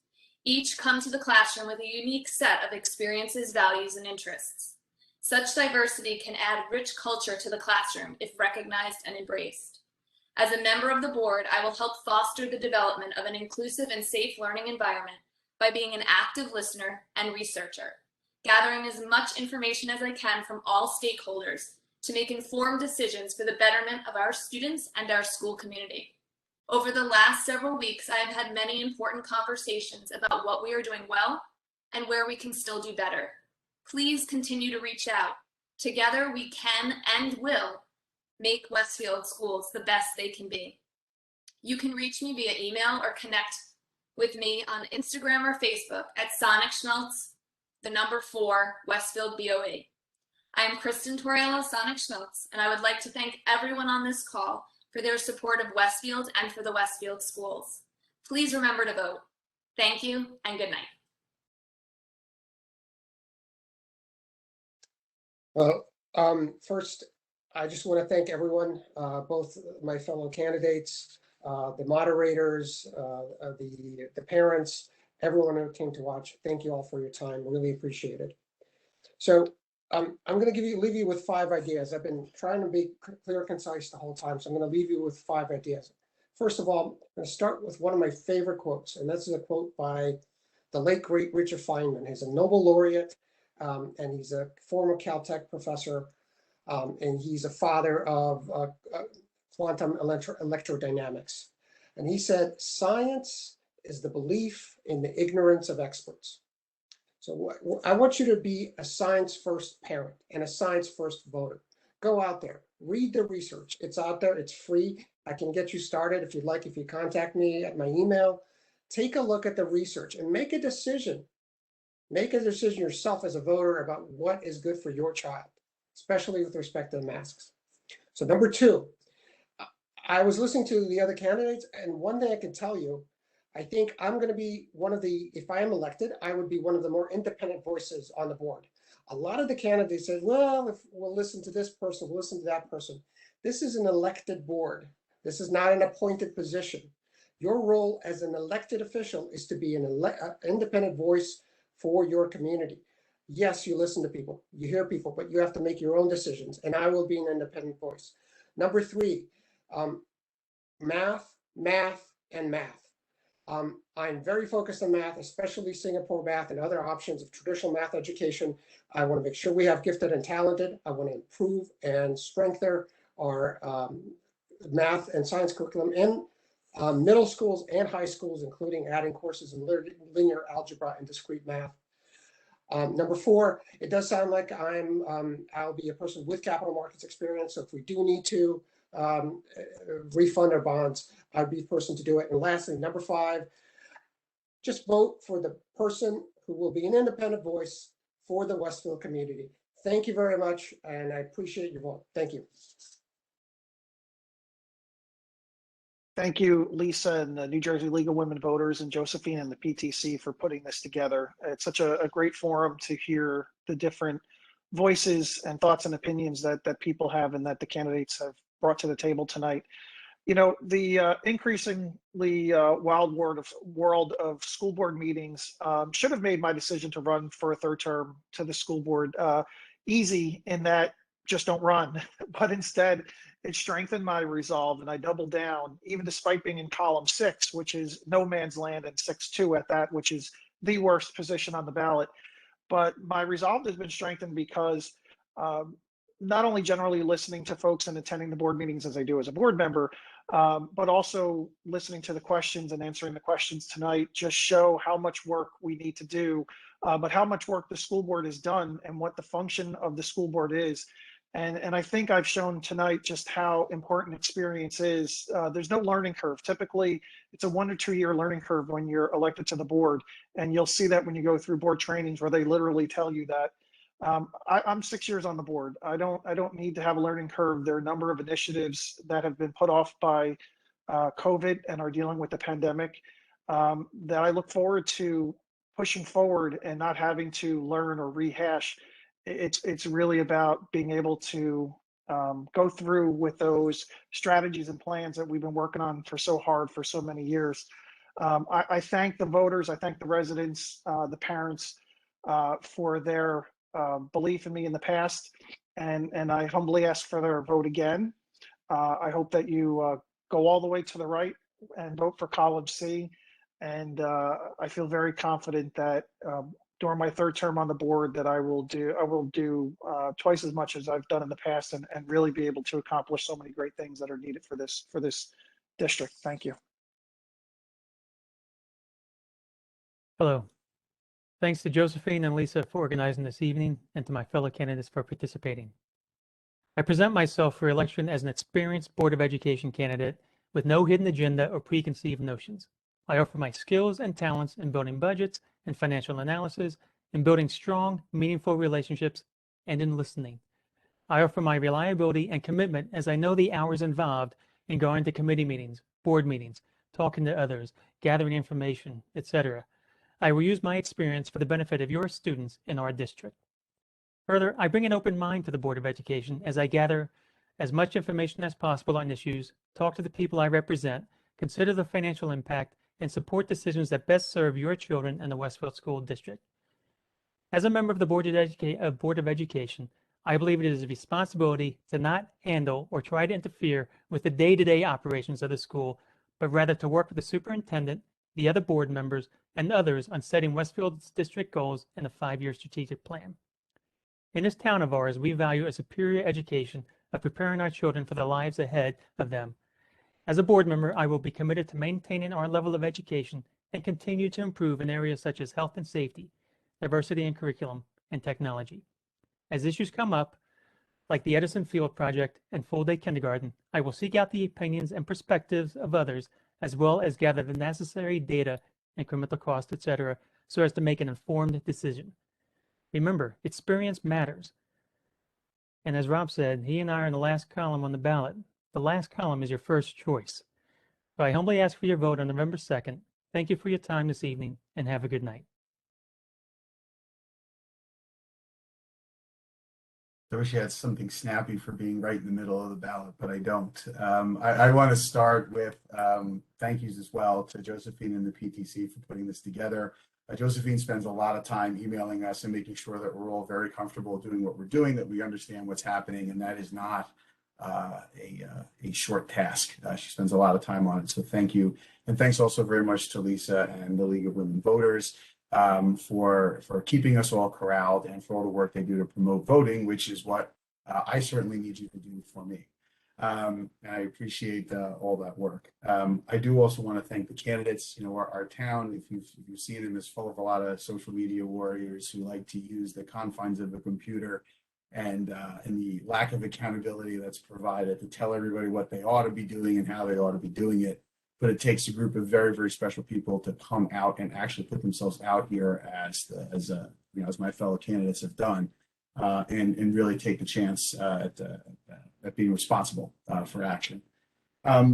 Each come to the classroom with a unique set of experiences, values, and interests. Such diversity can add rich culture to the classroom if recognized and embraced. As a member of the board, I will help foster the development of an inclusive and safe learning environment by being an active listener and researcher, gathering as much information as I can from all stakeholders to make informed decisions for the betterment of our students and our school community. Over the last several weeks, I have had many important conversations about what we are doing well and where we can still do better. Please continue to reach out. Together, we can and will make Westfield schools the best they can be. You can reach me via email or connect with me on Instagram or Facebook at Sonic Schmeltz, the number 4, Westfield BOE. I am Kristen Toriello, Sonic Schmeltz, and I would like to thank everyone on this call for their support of Westfield and for the Westfield schools. Please remember to vote. Thank you and good night. Well, first, I just want to thank everyone, both my fellow candidates, the moderators, the parents, everyone who came to watch. Thank you all for your time. Really appreciate it. So I'm going to leave you with 5 ideas. I've been trying to be clear, concise the whole time, so I'm going to leave you with 5 ideas. First of all, I'm going to start with one of my favorite quotes, and this is a quote by the late, great Richard Feynman. He's a Nobel laureate, and he's a former Caltech professor, and he's a father of quantum electrodynamics. And he said, "Science is the belief in the ignorance of experts." So I want you to be a science-first parent and a science-first voter. Go out there, read the research. It's out there, it's free. I can get you started if you'd like, if you contact me at my email. Take a look at the research and make a decision. Make a decision yourself as a voter about what is good for your child, especially with respect to the masks. So number 2, I was listening to the other candidates, and one thing I can tell you, I think I'm going to be one of the, if I am elected, I would be one of the more independent voices on the board. A lot of the candidates said, well, if we'll listen to this person, we'll listen to that person. This is an elected board. This is not an appointed position. Your role as an elected official is to be an independent voice for your community. Yes, you listen to people, you hear people, but you have to make your own decisions, and I will be an independent voice. Number 3, math, and math. I'm very focused on math, especially Singapore math and other options of traditional math education. I want to make sure we have gifted and talented. I want to improve and strengthen our math and science curriculum in middle schools and high schools, including adding courses in linear algebra and discrete math. Number 4, it does sound like I'll be a person with capital markets experience. So if we do need to refund our bonds, I'd be the person to do it. And lastly, number 5, just vote for the person who will be an independent voice for the Westfield community. Thank you very much, and I appreciate your vote. Thank you. Thank you, Lisa and the New Jersey League of Women Voters and Josephine and the PTC for putting this together. It's such a great forum to hear the different voices and thoughts and opinions that people have and that the candidates have brought to the table tonight. You know, the increasingly wild world of school board meetings should have made my decision to run for a 3rd term to the school board easy, in that just don't run. But instead, it strengthened my resolve, and I doubled down, even despite being in column 6, which is no man's land, and 6-2 at that, which is the worst position on the ballot. But my resolve has been strengthened because not only generally listening to folks and attending the board meetings as I do as a board member, but also listening to the questions and answering the questions tonight just show how much work we need to do, but how much work the school board has done and what the function of the school board is. And I think I've shown tonight just how important experience is. There's no learning curve. Typically, it's a 1 to 2 year learning curve when you're elected to the board. And you'll see that when you go through board trainings where they literally tell you that. I'm 6 years on the board. I don't need to have a learning curve. There are a number of initiatives that have been put off by COVID and are dealing with the pandemic that I look forward to pushing forward and not having to learn or rehash. It's really about being able to go through with those strategies and plans that we've been working on for so hard for so many years. I thank the voters, I thank the residents, the parents for their belief in me in the past, and I humbly ask for their vote again. I hope that you go all the way to the right and vote for column C. And I feel very confident that during my 3rd term on the board that I will do twice as much as I've done in the past, and really be able to accomplish so many great things that are needed for this district. Thank you. Hello. Thanks to Josephine and Lisa for organizing this evening, and to my fellow candidates for participating. I present myself for election as an experienced Board of Education candidate with no hidden agenda or preconceived notions. I offer my skills and talents in building budgets and financial analysis, in building strong, meaningful relationships, and in listening. I offer my reliability and commitment, as I know the hours involved in going to committee meetings, board meetings, talking to others, gathering information, etc. I will use my experience for the benefit of your students in our district. Further, I bring an open mind to the Board of Education as I gather as much information as possible on issues, talk to the people I represent, consider the financial impact, and support decisions that best serve your children and the Westfield School District. As a member of the Board of Education, I believe it is a responsibility to not handle or try to interfere with the day-to-day operations of the school, but rather to work with the superintendent, the other board members, and others on setting Westfield's district goals and a 5-year strategic plan. In this town of ours, we value a superior education of preparing our children for the lives ahead of them. As a board member, I will be committed to maintaining our level of education and continue to improve in areas such as health and safety, diversity and curriculum, and technology. As issues come up, like the Edison Field Project and full-day kindergarten, I will seek out the opinions and perspectives of others, as well as gather the necessary data, incremental cost, etc., so as to make an informed decision. Remember, experience matters. And as Rob said, he and I are in the last column on the ballot. The last column is your first choice. So I humbly ask for your vote on November 2nd. Thank you for your time this evening, and have a good night. I wish you had something snappy for being right in the middle of the ballot, but I don't. I want to start with thank yous as well to Josephine and the PTC for putting this together. Josephine spends a lot of time emailing us and making sure that we're all very comfortable doing what we're doing, that we understand what's happening, and that is not a short task. She spends a lot of time on it, so thank you. And thanks also very much to Lisa and the League of Women Voters for keeping us all corralled and for all the work they do to promote voting, which is what I certainly need you to do for me. I appreciate all that work. I do also want to thank the candidates. You know, our town, if you've seen them, is full of a lot of social media warriors who like to use the confines of a computer and the lack of accountability that's provided to tell everybody what they ought to be doing and how they ought to be doing it. But it takes a group of very, very special people to come out and actually put themselves out here as my fellow candidates have done, and really take the chance at being responsible for action.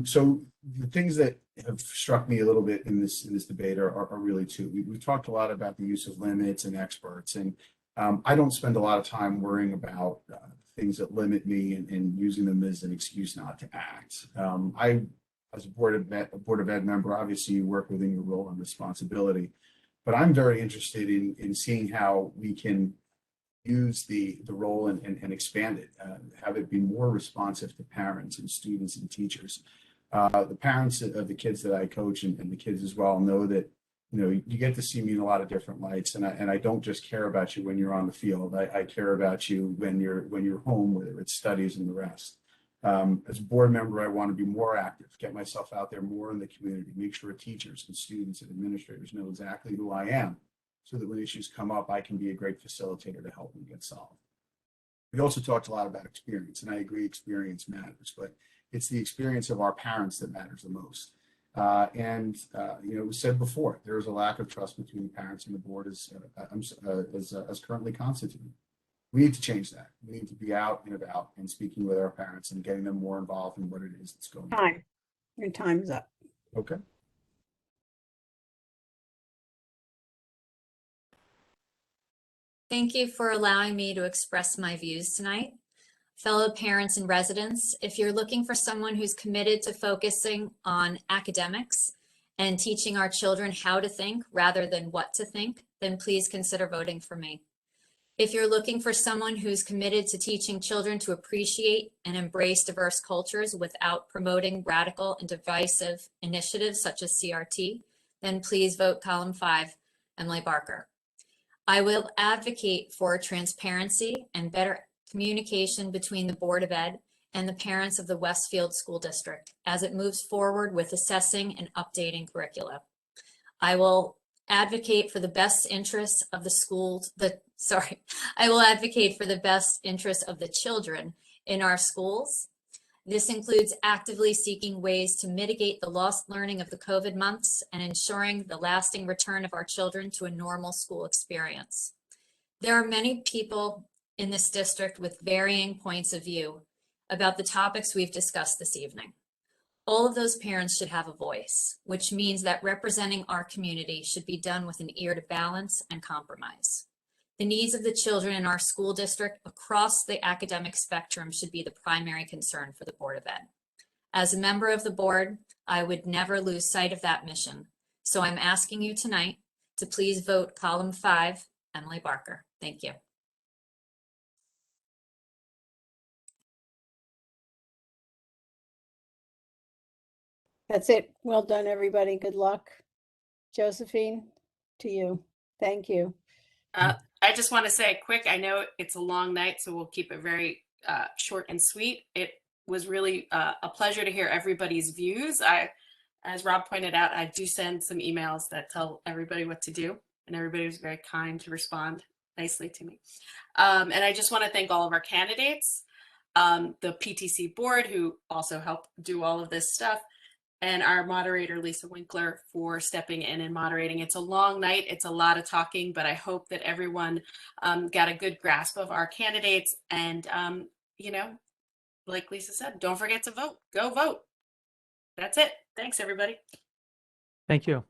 So the things that have struck me a little bit in this debate are really two. We've talked a lot about the use of limits and experts, and I don't spend a lot of time worrying about things that limit me and using them as an excuse not to act. As a Board of Ed member, obviously you work within your role and responsibility, but I'm very interested in seeing how we can use the role and expand it, have it be more responsive to parents and students and teachers. The parents of the kids that I coach and the kids as well know that, you know, you get to see me in a lot of different lights, and I don't just care about you when you're on the field. I care about you when you're home, whether it's studies and the rest. As a board member, I want to be more active, get myself out there more in the community, make sure teachers and students and administrators know exactly who I am, so that when issues come up, I can be a great facilitator to help them get solved. We also talked a lot about experience, and I agree experience matters, but it's the experience of our parents that matters the most. You know, it was said before, there is a lack of trust between the parents and the board as currently constituted. We need to change that. We need to be out and about and speaking with our parents and getting them more involved in what it is that's going on. Time. Your time's up. Okay. Thank you for allowing me to express my views tonight. Fellow parents and residents, if you're looking for someone who's committed to focusing on academics and teaching our children how to think rather than what to think, then please consider voting for me. If you're looking for someone who's committed to teaching children to appreciate and embrace diverse cultures without promoting radical and divisive initiatives such as CRT, then please vote column 5, Emily Barker. I will advocate for transparency and better communication between the Board of Ed and the parents of the Westfield School District as it moves forward with assessing and updating curricula. I will advocate for the best interests of the schools, I will advocate for the best interests of the children in our schools. This includes actively seeking ways to mitigate the lost learning of the COVID months and ensuring the lasting return of our children to a normal school experience. There are many people in this district with varying points of view about the topics we've discussed this evening. All of those parents should have a voice, which means that representing our community should be done with an ear to balance and compromise. The needs of the children in our school district across the academic spectrum should be the primary concern for the Board of Ed. As a member of the board, I would never lose sight of that mission. So I'm asking you tonight to please vote column 5, Emily Barker. Thank you. That's it. Well done, everybody. Good luck. Josephine, to you. Thank you. I just want to say quick, I know it's a long night, so we'll keep it very short and sweet. It was really a pleasure to hear everybody's views. As Rob pointed out, I do send some emails that tell everybody what to do, and everybody was very kind to respond nicely to me. And I just want to thank all of our candidates, the PTC board who also helped do all of this stuff, and our moderator, Lisa Winkler, for stepping in and moderating. It's a long night. It's a lot of talking, but I hope that everyone got a good grasp of our candidates. And, you know, like Lisa said, don't forget to vote. Go vote. That's it. Thanks, everybody. Thank you.